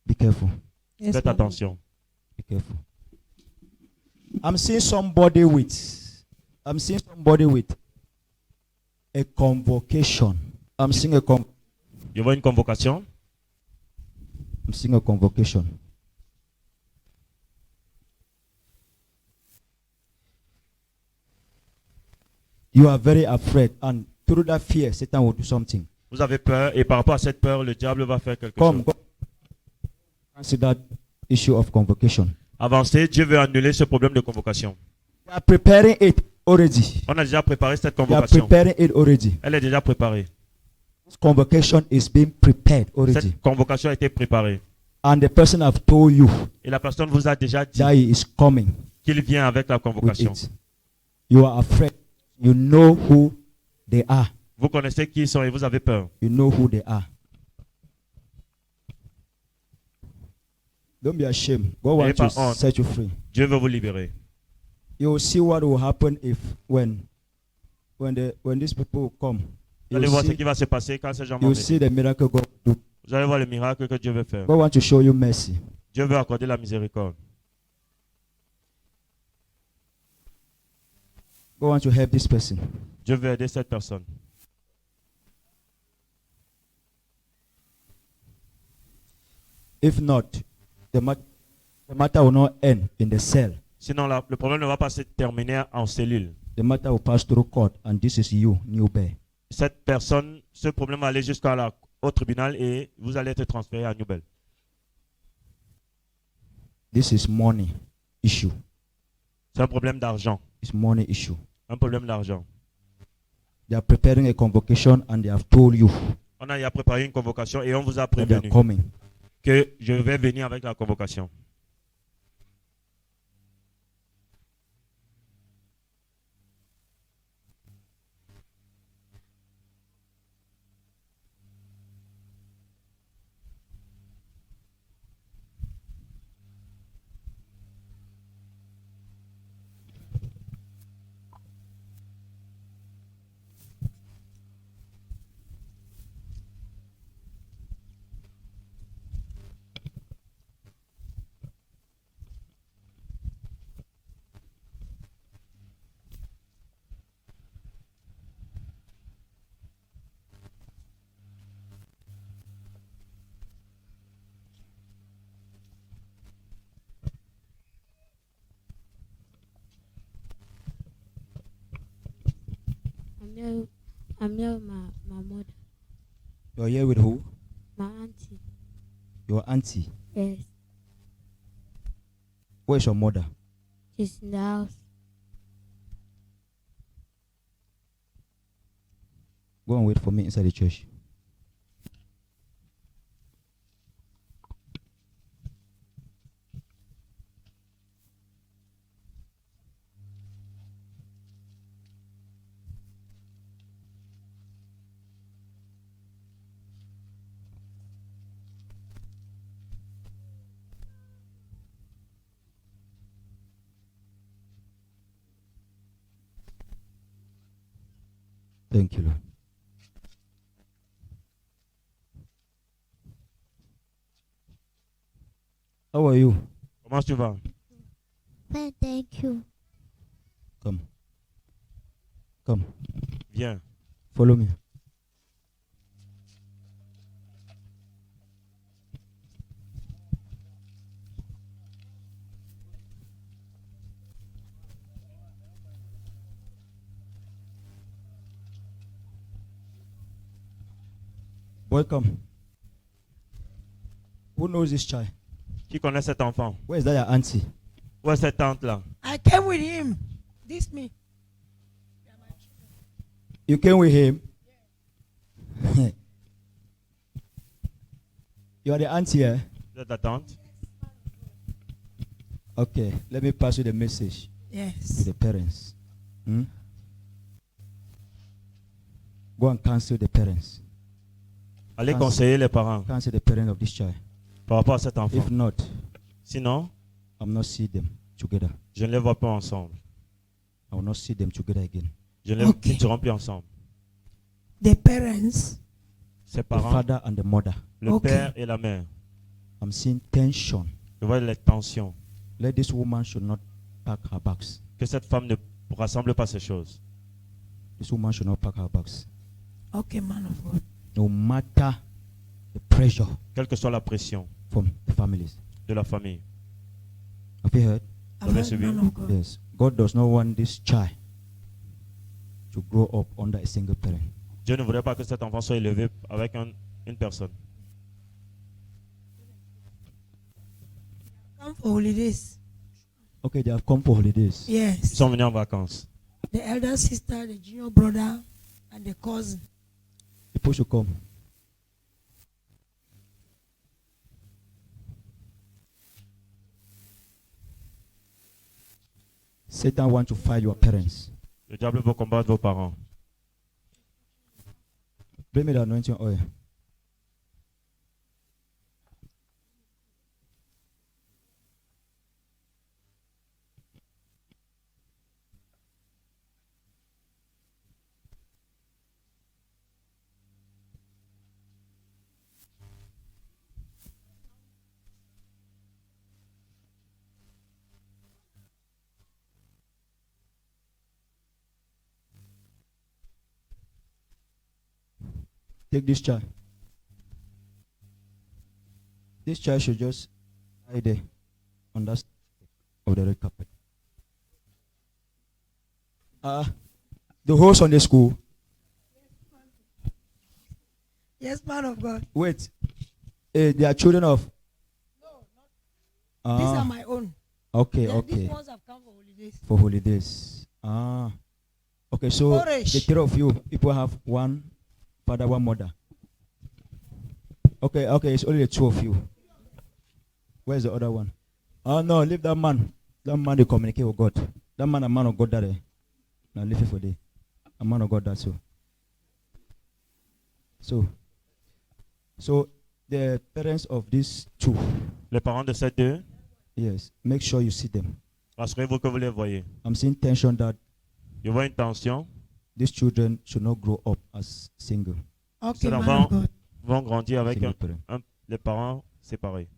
be careful. Yes, Faites man. attention. Be careful. I'm seeing somebody with a convocation. I'm seeing a Je vois une convocation. convocation. You are very afraid, and through that fear, Satan will do something. Vous avez peur et par rapport à cette peur, le diable va faire quelque Come, chose. go. Answer that issue of convocation. Avancez, Dieu veut annuler ce problème de convocation. We are preparing it already. On a déjà préparé cette We are convocation. preparing it already. Elle est déjà préparée. This convocation is being prepared already. Cette convocation a été préparée. And the person have told you Et la personne vous a déjà dit that he is coming qu'il vient avec la with convocation. it. You are afraid. You know who they are. Vous connaissez qui ils sont et vous avez peur. You know who they are. Don't be ashamed. God N'ayez wants pas to honte. set you free. Dieu veut vous libérer. You will see what will happen if when these people come. Vous allez voir ce qui va se passer quand ces gens vont You venir. see the miracle God do. Vous allez voir le miracle que Dieu veut faire. God wants to show you mercy. Dieu veut accorder la miséricorde. God wants to help this person. Dieu veut aider cette personne. If not, the matter will not end in the cell. Sinon, le problème ne va pas se terminer en cellule. The matter will pass through court, and this is you, New Bay. Cette personne, ce problème va aller au tribunal et vous allez être transféré à Newbell. This is money issue. C'est un problème d'argent. It's money issue. Un problème d'argent. They are preparing a convocation, and they have told you On a préparé une convocation et on vous a that they are prévenu coming. que je vais venir avec la convocation. I'm here with my mother, You're here with who? my auntie. Your auntie. Yes, Where's your mother? she's in the house. Go and wait for me inside the church. Thank you, Lord. How are you? Comment tu vas? Fine, thank you. Come. Come. Viens. Follow me. Welcome. Who knows this child? Qui connaît cet enfant? Where is that your auntie? Où est cette tante-là? I came with him. This me. You came with him? You are the auntie, eh? Vous êtes la tante? Okay, let me pass you the message Yes. to the parents. Go and counsel the parents. Allez Counsel- conseiller les parents Counsel the parents of this child. par rapport à cet enfant. If not, Sinon, I'm not see them together. je ne les vois pas ensemble. I will not see them together again. Je ne les Ok. ils ne seront plus ensemble. The parents. Ses The parents, father and the mother. le Ok. père et la mère. I'm seeing tension. Je vois les tensions. Let this woman should not pack her bags. Que cette femme ne rassemble pas ces choses. This woman should not pack her bags. Okay, man of God. No matter the pressure Quelle que soit la pression from the families. de la famille. Have you heard? Vous avez suivi? Man of God. Yes. God does not want this child to grow up under a single parent. Dieu ne voudrait pas que cet enfant soit élevé avec une personne. Come for holidays. Okay, they have come for holidays. Ils Yes. sont venus en vacances. The elder sister, the junior brother, and the cousin. Supposed to come. Satan wants to fight your parents. Le diable veut combattre vos parents. Bring me the anointing oil. Take this child. This child should just lie there on that of the red carpet. The whole Sunday school. Yes, man of God. Wait. They are children of. These are my own. Okay, Then okay. These ones have come for holidays. For holidays. Okay, so Orange. the three of you people have one father, one mother. Okay, it's only the two of you. Where's the other one? Oh no, leave that man. That man they communicate with God. That man, a man of God that now leave it for day. A man of God that so the parents of these two. Les parents de ces deux. Yes, make sure you see them. Rassurez-vous que vous les voyez. I'm seeing tension that Je vois une tension. these children should not grow up as single. Okay, Ces man enfants of God. vont grandir avec S'il vous plaît. les parents séparés.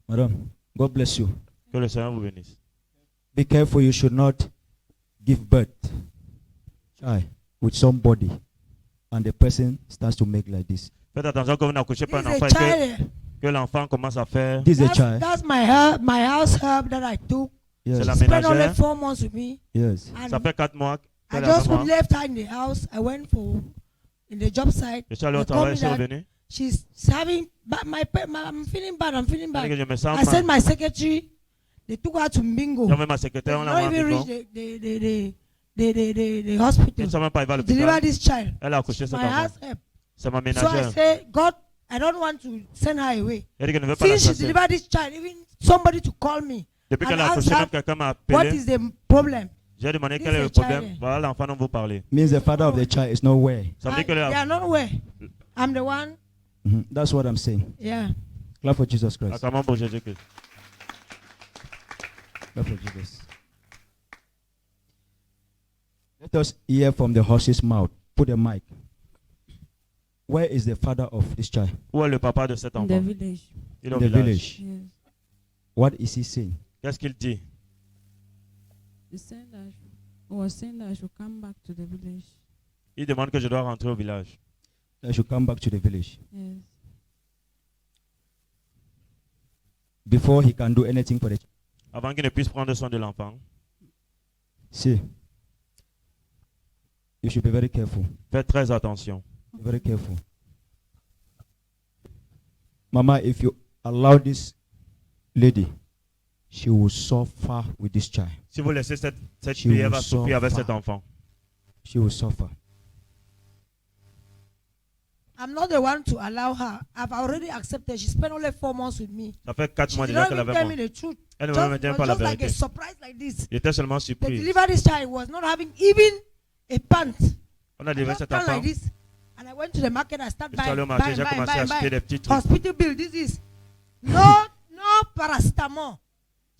Madam, God bless you. Que le Seigneur vous bénisse. Be careful, you should not give birth child with somebody and the person starts to make like this. Faites attention que vous n'accouchez pas un This is a enfant et child. que l'enfant commence à faire. This is a child. That's my house help that I took. Yes. C'est la Spent only ménagère. 4 months with me. Yes. And Ça fait 4 mois I qu'elle est avec just moi. left her in the house. I went for in the job site. Je suis allé au They told travail, me je suis that revenu. she's having I'm feeling bad. I'm feeling bad. Elle dit que je me sens I mal. sent my secretary. They took her to Mingo. J'avais ma secrétaire, on They l'a not even rendu reached compte. the hospital. Elle ne savait même pas, il va à to deliver l'hôpital. this child. Elle a accouché cet My enfant. house help. C'est ma So I ménagère. say, God, I don't want to send her away. Elle dit qu'elle ne veut pas la Since she chasser. delivered this child, even somebody to call me Depuis and qu'elle a ask accouché, her même quelqu'un m'a what appelé. is the problem. J'ai demandé This quel est is le a problème. child. Voilà l'enfant dont vous parlez. Means the father of the child is nowhere. Ça veut dire que They are le... not aware. I'm the one. That's what I'm saying. Yeah. Clap for Jesus Christ. Acclamons pour Jésus-Christ. Clap for Jesus. Let us hear from the horse's mouth. Put the mic. Where is the father of this child? Où est le papa de cet In enfant? the village. Il est In au the village. village. Yes. What is he saying? Qu'est-ce qu'il dit? He said that was saying that I should come back to the village. Il demande que je dois rentrer au village. I should come back to the village. Yes. Before he can do anything for the child. Avant qu'il ne puisse prendre soin de l'enfant. See, you should be very careful. Faites très attention. Very careful. Mama, if you allow this lady, she will suffer with this child. Si vous laissez cette She fille, elle will va souffrir avec suffer. cet enfant. She will suffer. I'm not the one to allow her. I've already accepted. She spent only 4 months with me. Ça fait 4 She mois did déjà not qu'elle even avait tell moi. me the truth. Elle ne Just, me it dit was pas la just like a vérité. surprise like this. Il était seulement They surpris. delivered this child was not having even a pant. On a délivré Just cet pant enfant. like this. And I went to the market. I started Je suis allé au buying, marché, j'ai commencé à acheter des petits trucs. Hospital bill. This is no paracetamol.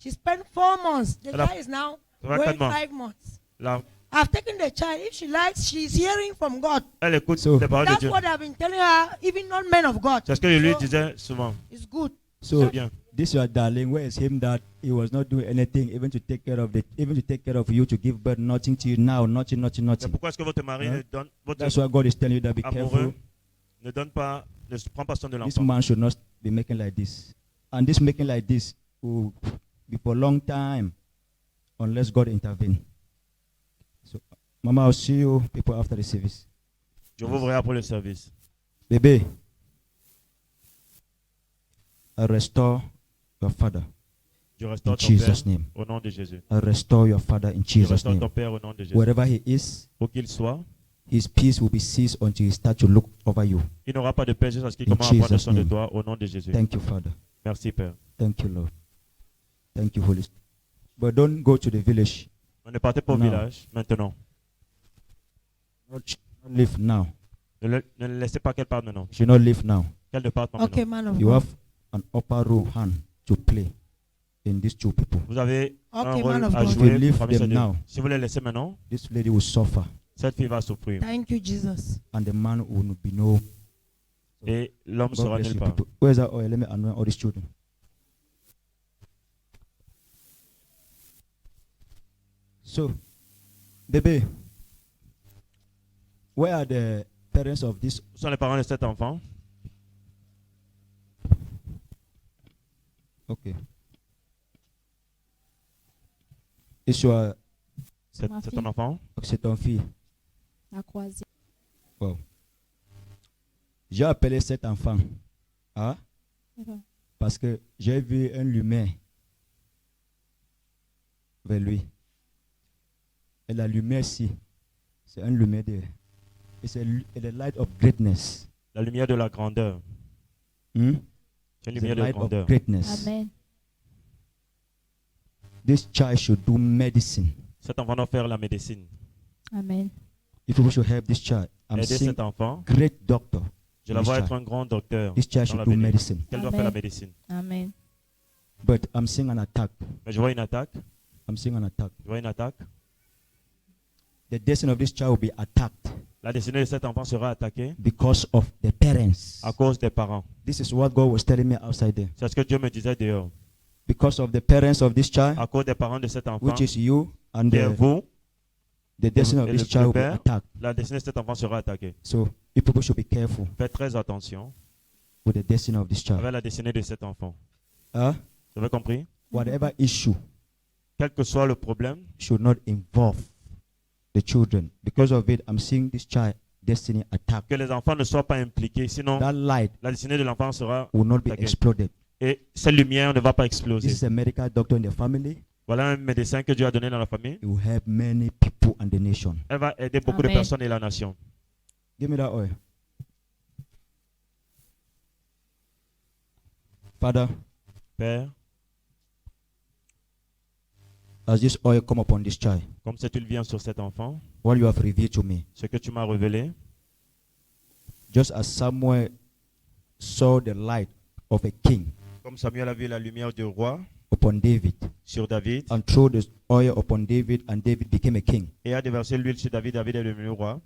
She spent 4 months. The Elle a- child is now Ça va going 4 mois. 5 months. Là, I've taken the child. If she likes, she's hearing from God. elle écoute So- les paroles de That's Dieu. what I've been telling her, even non men of God. C'est ce que je lui So, disais souvent. it's good. So C'est bien. this your darling, where is him that he was not doing anything, even to take care of you, to give birth, nothing to you now, nothing. C'est pourquoi est-ce que votre mari Huh? ne donne, votre That's why God is telling you that be amoureux careful. ne donne pas, ne prend pas soin de This l'enfant. man should not be making like this. And this making like this will be for a long time unless God intervene. So, Mama, I'll see you people after the service. Je vous verrai après le service. Baby, I restore your father Je in restaure ton Jesus' père name. au nom de Jésus. I restore your father in Je Jesus' restaure name. ton père au nom de Jésus. Wherever he is, Où qu'il soit, his peace will be ceased until he starts to look over you. il n'aura pas de paix jusqu'à ce qu'il In commence à prendre Jesus' soin de name. toi au nom de Jésus. Thank you, Father. Merci, Père. Thank you, Lord. Thank you, Holy Spirit. But don't go to the village. On est parti pour le Now. village maintenant. Not live now. Ne le laissez pas qu'elle parte maintenant. She not live now. Qu'elle ne parte pas Okay, maintenant. man of You God. have an upper row hand to play in these two people. Vous avez un Okay, rôle man of à God. If jouer you leave parmi ces them deux. now, Si vous les laissez maintenant, this lady will suffer, cette fille va souffrir. Thank you, Jesus. and the man will be no. Et l'homme God sera bless nulle you, part. people. Where's that oil? Let me anoint all these children. So, baby, where are the parents of this? Où sont les parents de cet enfant? Okay. Is your C'est Ma c'est fille. ton enfant? c'est ton fille? La croisière. Wow. J'ai appelé cet enfant, hein, D'accord. parce que j'ai vu une lumière vers lui. Et la lumière ici, c'est une lumière de. It's a light of greatness. La lumière de la grandeur. Hmm? C'est une It's a lumière de light of grandeur. greatness. Amen. This child should do medicine. Cet enfant doit faire la médecine. Amen. If you should help this child, I'm Aider seeing cet enfant. great doctor. Je la in this vois child. être un grand docteur. This child dans should do l'avenir. medicine. Qu'elle doit faire la Amen. médecine. Amen. But I'm seeing an attack. Mais je vois une attaque. I'm seeing an attack. Je vois une attaque. The destiny of this child will be attacked La destinée de cet enfant sera attaquée because of the parents. à cause des parents. This is what God was telling me outside there. C'est ce que Dieu me disait dehors. Because of the parents of this child, À cause des parents de cet enfant, which is you, and qui est the, vous, the destiny et of le this child will be père, attacked. la destinée de cet enfant sera attaquée. So you people should be careful Faites très attention with the destiny of this child. avec la destinée de cet enfant. Huh? Vous avez compris? Whatever issue Quel que soit le problème, should not involve the children. Because of it, I'm seeing this child destiny attack. que les enfants ne soient pas impliqués, sinon That light la destinée de l'enfant sera will not be attaquée. exploded. Et cette lumière ne va pas This exploser. is a medical doctor in the family. Voilà un médecin que Dieu a donné dans la famille. It will help many people and the nation. Elle va aider beaucoup de Amen. personnes et la nation. Give me that oil. Father, Père, as this oil come upon this child, comme cette huile vient sur cet enfant, what you have revealed to me, ce que tu m'as révélé, just as Samuel saw the light of a king comme Samuel a vu la lumière du roi upon David sur David and threw the oil upon David and David became a king. et a déversé l'huile sur David, David est devenu roi.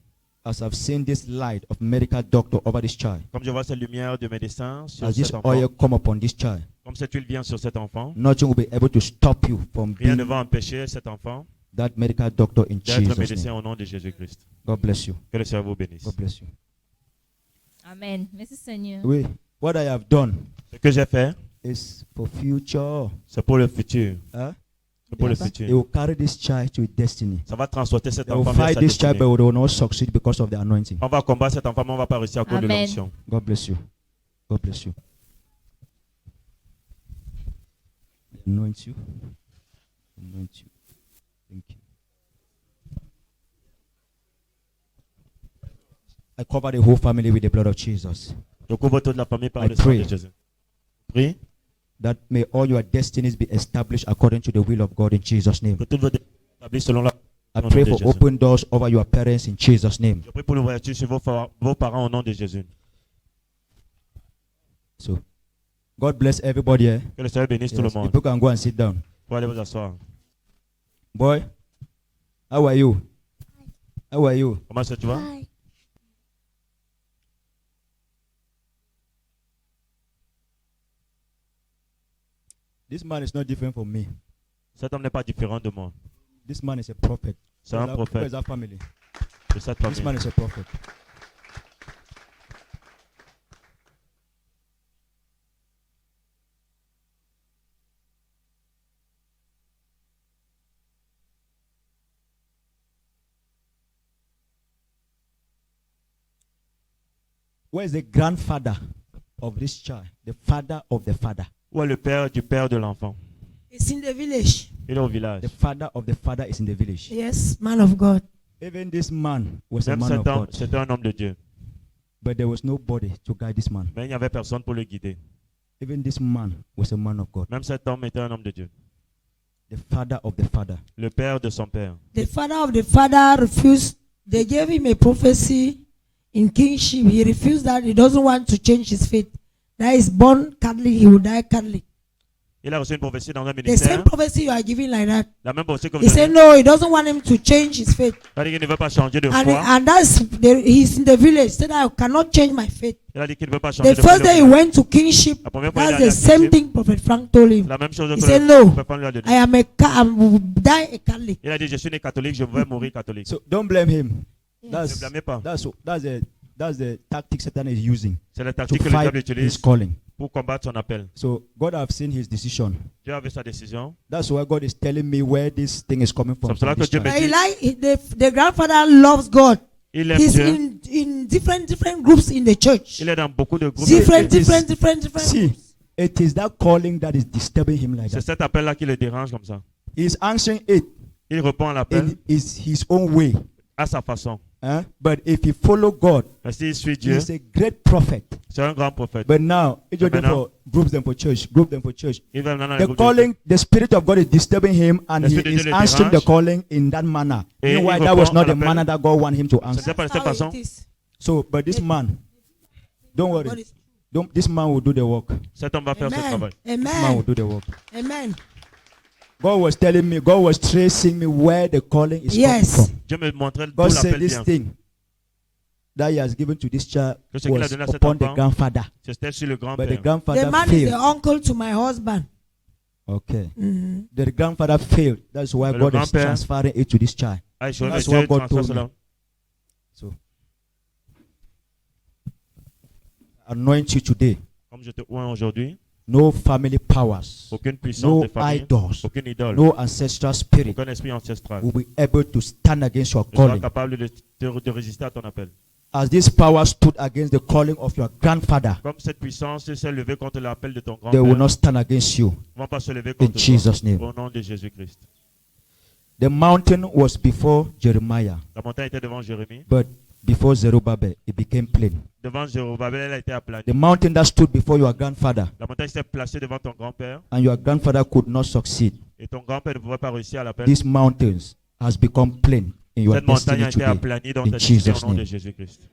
As I've seen this light of medical doctor over this child, Comme je vois cette lumière de médecin sur as this cet enfant, oil come upon this child, comme cette huile vient sur cet enfant, nothing will be able to stop you from rien ne being va empêcher cet enfant that medical doctor in d'être Jesus' médecin name. au nom de Jésus-Christ. God bless you. Que le Seigneur vous bénisse. God bless you. Amen. Merci Seigneur. Oui, what I have done Ce que j'ai fait, is for future. c'est pour le futur. Huh? C'est pour le It futur. will carry this child to its destiny. Ça va transporter cet They will enfant vers fight sa this child, destinée. but they will not succeed because of the anointing. On va combattre cet enfant, mais on ne va pas réussir à cause de Amen. l'onction. God bless you. God bless you. Anoint you. Anoint you. Thank you. I cover the whole family with the blood of Jesus. Je couvre toute la famille par I le sang pray. de Jésus. Prie That may all your destinies be established according to the will of God in Jesus' name. que toutes vos destinies établies selon la I au nom pray de for Jésus. open doors over your parents in Jesus' name. Je prie pour l'ouverture sur vos parents au nom de Jésus. So, God bless everybody. Eh? Que le Seigneur bénisse tout le Yes, monde. people can go and sit down. Vous allez vous asseoir. Boy, how are you? How are you? Comment ça tu vas? This man is not different from me. Cet homme n'est pas différent de moi. This man is a prophet. C'est un Where's prophète our family? de cette This man famille. is a prophet. Where is the grandfather of this child? The father of the father. Où est le père du père de l'enfant? It's in the village. Il est au village. The father of the father is in the village. Yes, man of God. Even this man was a Même man of cet homme, God. c'était un homme de Dieu. But there was nobody to guide this man. Mais il n'y avait personne pour le guider. Even this man was a man of God. Même cet homme était un homme de Dieu. The father of the father. Le père de son père. The father of the father refused They gave him a prophecy in kingship. He refused that. He doesn't want to change his faith. That is born Catholic, he will die Catholic. Il a reçu une prophétie dans un The ministère. same prophecy you are giving like that. La même prophétie que vous He said donnez. no, he doesn't want him to change his faith. Il a dit qu'il ne veut pas changer de And, foi. and that's he's in the village. Said I cannot change my faith. Il a dit qu'il ne veut pas changer The de first day he foi. went to kingship. La première fois, il est That's allé the à same kingship. thing Prophet Frank told him. La même chose He que said le no, Papa lui a donné. I am I will die a Catholic. Il a dit je suis né catholique, je vais mourir catholique. So don't blame him. Ne That's blâmez pas. that's the tactic Satan is using C'est la to tactique que le diable fight his utilise calling. pour combattre son appel. So God have seen his decision. Dieu a vu sa décision. That's why God is telling me where this thing is coming from. C'est pour cela from que this Dieu me child. dit, The grandfather loves God. il aime He's Dieu. in different groups in the church. Il est dans beaucoup de groupes. Different It is- groups. See, it is that calling that is disturbing him like C'est that. cet appel-là qui le dérange comme ça. He's answering it Il répond à l'appel in his own way. à sa façon. Huh? But if he follow God, Mais s'il suit Dieu, he's a great prophet. c'est un grand prophète. But now, it's just maintenant, for groups them for church, group them for church. il va maintenant dans les The groupes de calling, the spirit of God is disturbing him, and he L'esprit de is Dieu le answering the dérange. calling in that manner. Et Meanwhile, il that was répond not à the l'appel. manner that God want him to answer. C'était pas de cette How façon. it is. So, but this man, don't worry, this man will do the work. Cet homme va faire ce Amen. travail. This man Amen. will do the work. Amen. God was telling me, God was tracing me where the calling is Yes. coming from. Dieu me montrait d'où God said l'appel this vient. thing that he has given to this child Que ce qu'il a was donné à cet upon the enfant, grandfather. c'était sur le But the grand-père. The grandfather man is the failed. uncle to my husband. Okay. Mhm. The grandfather failed. That's why Le God is grand-père transferring it to this child. Ah, je That's Dieu what God transfère told cela. me. So, anoint you today. Comme je te oins aujourd'hui, No family powers, aucune puissance no de famille, idols, aucune idole, no ancestral spirit aucun esprit ancestral will be able to stand against your ne sera calling. capable de résister à ton appel. As this power stood against the calling of your grandfather, Comme cette puissance s'est levée contre l'appel de ton they will grand-père, not stand against you. ne vont pas se lever In contre Jesus' toi. name. Au nom de Jésus-Christ. The mountain was before Jeremiah, La montagne était devant Jérémie. but before Zerubbabel, it became plain. Devant Jérubbabel, elle a été aplanie. The mountain that stood before your grandfather, La montagne s'est placée devant ton grand-père and your grandfather could not succeed. et ton grand-père ne pouvait pas réussir à l'appel. These mountains has become plain in your Cette montagne a destiny été today. aplanie dans In ta destinée Jesus' au nom de name. Jésus-Christ.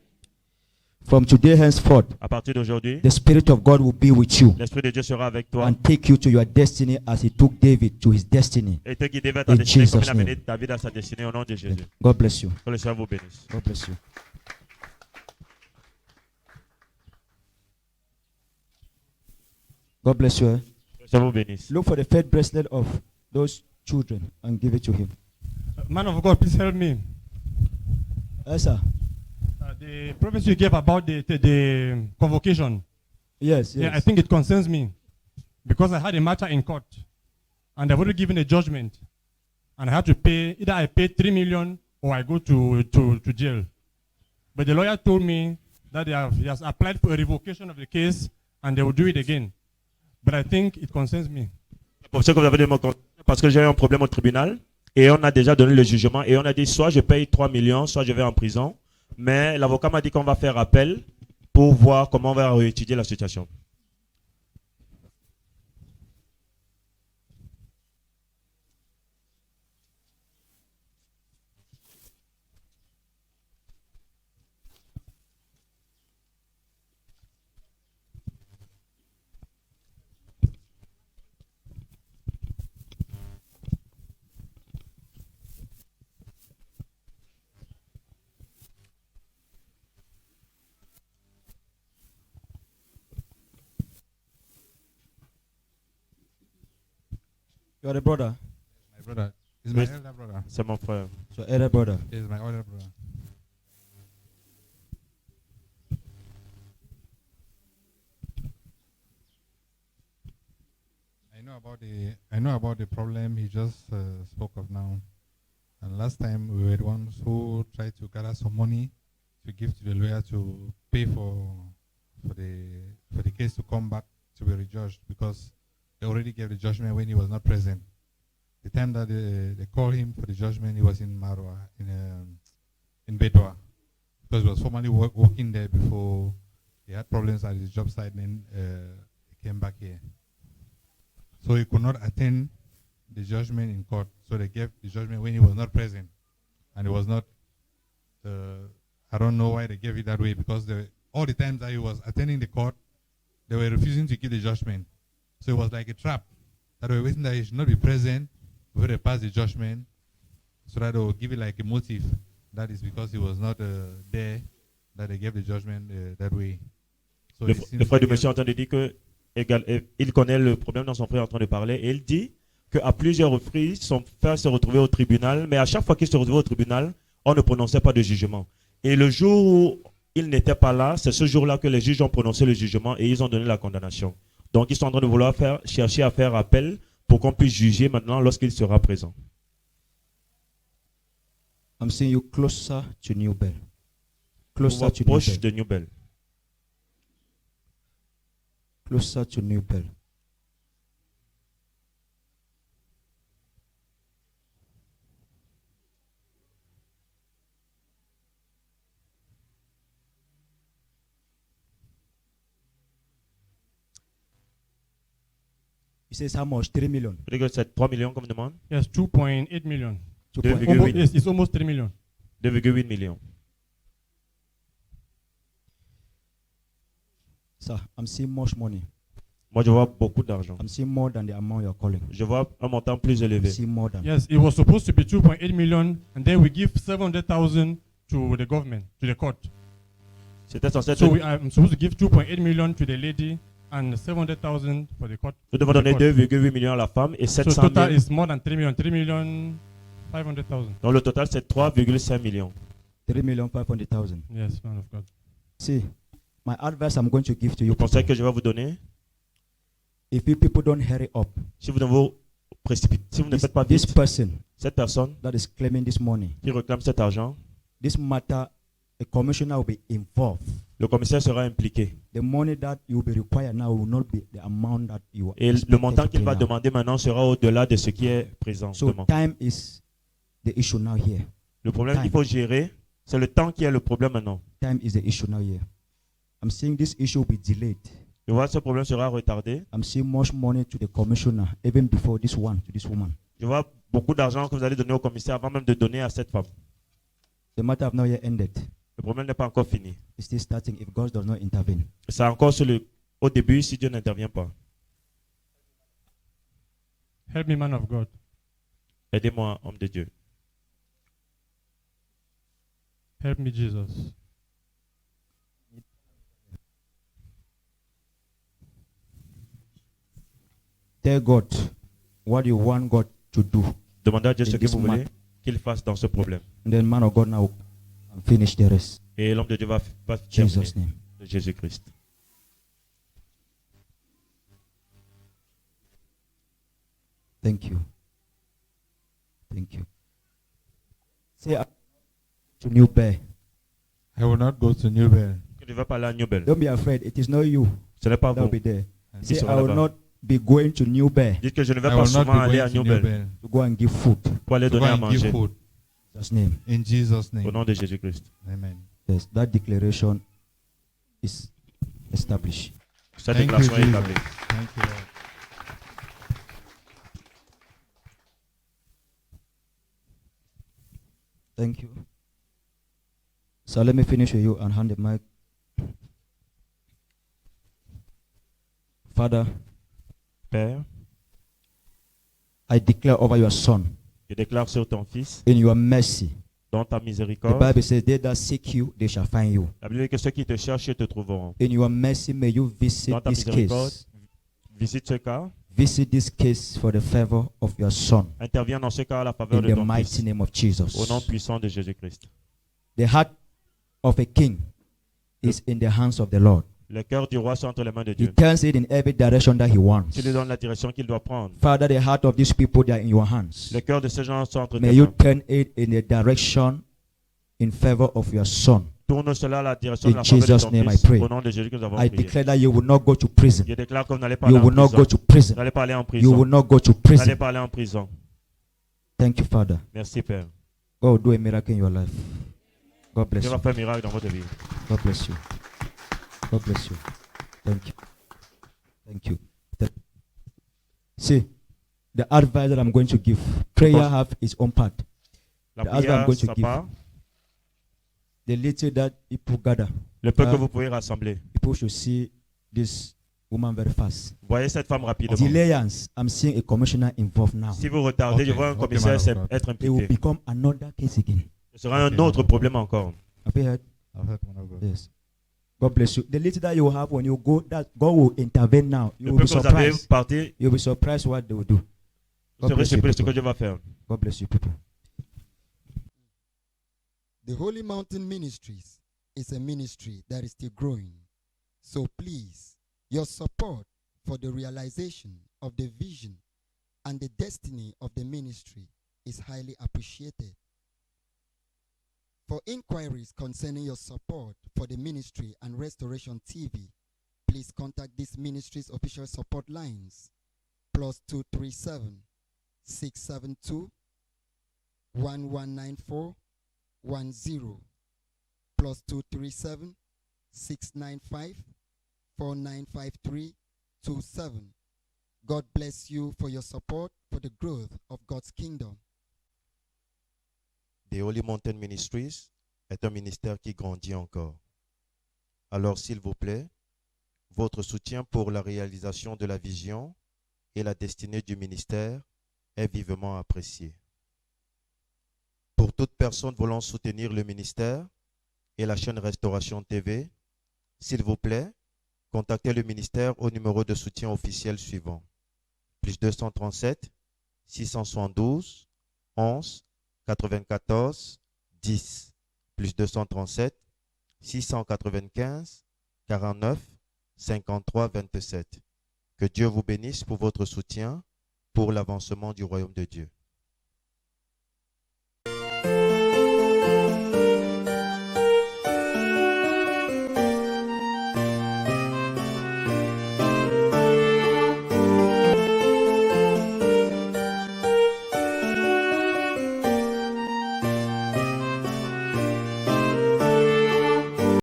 From today henceforth, À partir d'aujourd'hui, the Spirit of God will be with you l'Esprit de Dieu sera avec toi and take you to your destiny as He took David to his destiny. et te guider vers ta In destinée comme Jesus' il a mené name. David à sa destinée au nom de Jésus. God bless you. Que le Seigneur vous bénisse. God bless you. God bless you. Eh? Que le Seigneur vous bénisse. Look for the third bracelet of those children and give it to him. Man of God, please help me. Yes, sir. The prophecy you gave about the convocation. Yes, Yeah, yes. I think it concerns me because I had a matter in court and they've already given a judgment and I had to pay, either I pay 3 million or I go to jail. But the lawyer told me that he has applied for a revocation of the case and they will do it again. But I think it concerns me. Pour ce que vous avez demandé, parce que j'ai eu un problème au tribunal et on a déjà donné le jugement et on a dit soit je paye 3 millions, soit je vais en prison. Mais l'avocat m'a dit qu'on va faire appel pour voir comment on va étudier la situation. You are the brother. My brother. He's my Oui, elder brother. c'est mon frère. So elder brother. He's my older brother. I know about the problem he just spoke of now. And last time we were the ones who tried to gather some money to give to the lawyer to pay for the case to come back to be rejudged because they already gave the judgment when he was not present. The time that they called him for the judgment, he was in Marwa, in Betwa, because he was formerly working there before he had problems at his job site, and then he came back here. So he could not attend the judgment in court. So they gave the judgment when he was not present, and he was not I don't know why they gave it that way, because all the times that he was attending the court, they were refusing to give the judgment. So it was like a trap that they were waiting that he should not be present before they pass the judgment, so that they will give it like a motive. That is because he was not there that they gave the judgment that way. So Le frère du monsieur est en train de dire que il connaît le problème dont son frère est en train de parler, et il dit qu'à plusieurs reprises, son frère s'est retrouvé au tribunal, mais à chaque fois qu'il se retrouvait au tribunal, on ne prononçait pas de jugement. Et le jour où il n'était pas là, c'est ce jour-là que les juges ont prononcé le jugement et ils ont donné la condamnation. Donc ils sont en train de vouloir chercher à faire appel pour qu'on puisse juger maintenant lorsqu'il sera présent. I'm seeing you closer to New Bell. Closer to New Proche Bell. de New Bell. Closer to New Bell. He says how much? 3 million. Vous dites que c'est 3 millions comme demande? Yes, 2.8 million. 2,8. Yes, it's almost 3 million. 2,8 millions. Sir, I'm seeing much money. Moi, je vois beaucoup d'argent. I'm seeing more than the amount you're calling. Je vois un montant plus élevé. I'm seeing more than. Yes, it was supposed to be 2.8 million, and then we give 700,000 to the government, to the court. C'était censé être. So I'm supposed to give 2.8 million to the lady and 700,000 for the court. Nous devons donner 2,8 millions à la femme et 700 So 000. total is more than 3 million. 3 million 500,000. Donc le total c'est 3,5 millions. 3,500,000. Yes, man of God. See, my advice I'm going to give to you. Le conseil que je vais vous donner, if you people don't hurry up, si vous ne vous précipitez, si vous ne faites pas this vite, person cette personne that is claiming this money, qui réclame cet argent, this matter, a commissioner will be involved. le commissaire sera impliqué. The money that you will be required now will not be the amount that you are Et le expected montant to qu'il pay va now. demander maintenant sera au-delà de ce qui est présent. So time is the issue now here. Le problème qu'il Time. faut gérer, c'est le temps qui est le problème maintenant. Time is the issue now here. I'm seeing this issue will be delayed. Je vois ce problème sera retardé. I'm seeing much money to the commissioner even before this one to this woman. Je vois beaucoup d'argent que vous allez donner au commissaire avant même de donner à cette femme. The matter have not yet ended. Le problème n'est pas encore fini. It's still starting if God does not intervene. C'est encore au début si Dieu n'intervient pas. Help me, man of God. Aidez-moi, homme de Dieu. Help me, Jesus. Tell God what you want God to do. Demandez à Dieu in ce que this vous voulez matter. qu'il fasse dans ce problème. And then man of God now finish the rest. Et l'homme de Dieu va Jesus' terminer. name. De Jésus-Christ. Thank you. Thank you. Say to New Bear. I will not go to New Bell. Tu ne vas pas aller à New Bell. Don't be afraid. It is not you. Ce n'est pas that will vous. be there. Il Say sera I will là-bas. not be going to New Bear. Dites que je ne vais I pas will not souvent be aller going à to New New Bell Bell. To go and give food. pour aller To go donner à and give manger. food. In Jesus' name. In Jesus' name. Au nom de Jésus-Christ. Amen. Yes, that declaration is established. Cette Thank you, déclaration est Jesus. établie. Thank you, Lord. Thank you. So let me finish with you and hand the mic. Father, Père, I declare over your son, je déclare sur ton fils, in your mercy. dans ta The miséricorde, Bible says, they that seek you, they shall find you. la Bible dit que ceux qui te cherchent te trouveront. In your mercy, may you visit Dans ta this miséricorde, case. visite ce cas, Visit this case for the favor of your son. interviens dans ce cas à la faveur In de the ton mighty fils. name of Jesus. Au nom puissant de Jésus-Christ. The heart of a king is in the hands of the Lord. Le cœur du roi sont entre les mains de He Dieu. turns it in every direction that he wants. Tu lui donnes la direction qu'il doit prendre. Father, the heart of these people, they are in your hands. Le cœur de ces gens sont entre May tes you mains. turn it in the direction in favor of your son. Tourne cela à la direction de In la faveur de Jesus' ton name I fils. pray. Au nom de Jésus que nous avons I prié. declare that you will not go to prison. Je déclare que vous n'allez pas You aller en will not prison. go to prison. Vous n'allez pas aller en You prison. will not go to Vous prison. n'allez pas aller en prison. Thank you, Father. Merci Père. God will do a miracle in your life. God bless Dieu va you. faire un miracle dans votre vie. God bless you. God bless you. Thank you. Thank you. See, the advice that I'm going to give, prayer have its own part. La The advice I'm prière, going to sa give. part. The little that people gather. Le peu que vous pouvez rassembler. People should see this woman very fast. Voyez cette femme rapidement. Delayance, I'm seeing a commissioner involved now. Si vous retardez, je vois un commissaire être It will impliqué. become another case again. Ce sera un autre problème encore. Have you heard? Yes. God bless you. The little that you have when you go, that God will intervene now. You will be surprised. You'll be surprised what they will do. Vous serez surpris de ce que Dieu va faire. God bless you, people. The Holy Mountain Ministries is a ministry that is still growing. So please, your support for the realization of the vision and the destiny of the ministry is highly appreciated. For inquiries concerning your support for the ministry and Restoration TV, please contact this ministry's official support lines, +237 672 1194 10, +237 695 4953 27. God bless you for your support for the growth of God's kingdom. The Holy Mountain Ministries est un ministère qui grandit encore. Alors, s'il vous plaît, votre soutien pour la réalisation de la vision et la destinée du ministère est vivement apprécié. Pour toute personne voulant soutenir le ministère et la chaîne Restauration TV, s'il vous plaît, contactez le ministère au numéro de soutien officiel suivant. +237 672 11 94 10. +237 695 49 53 27. Que Dieu vous bénisse pour votre soutien pour l'avancement du royaume de Dieu.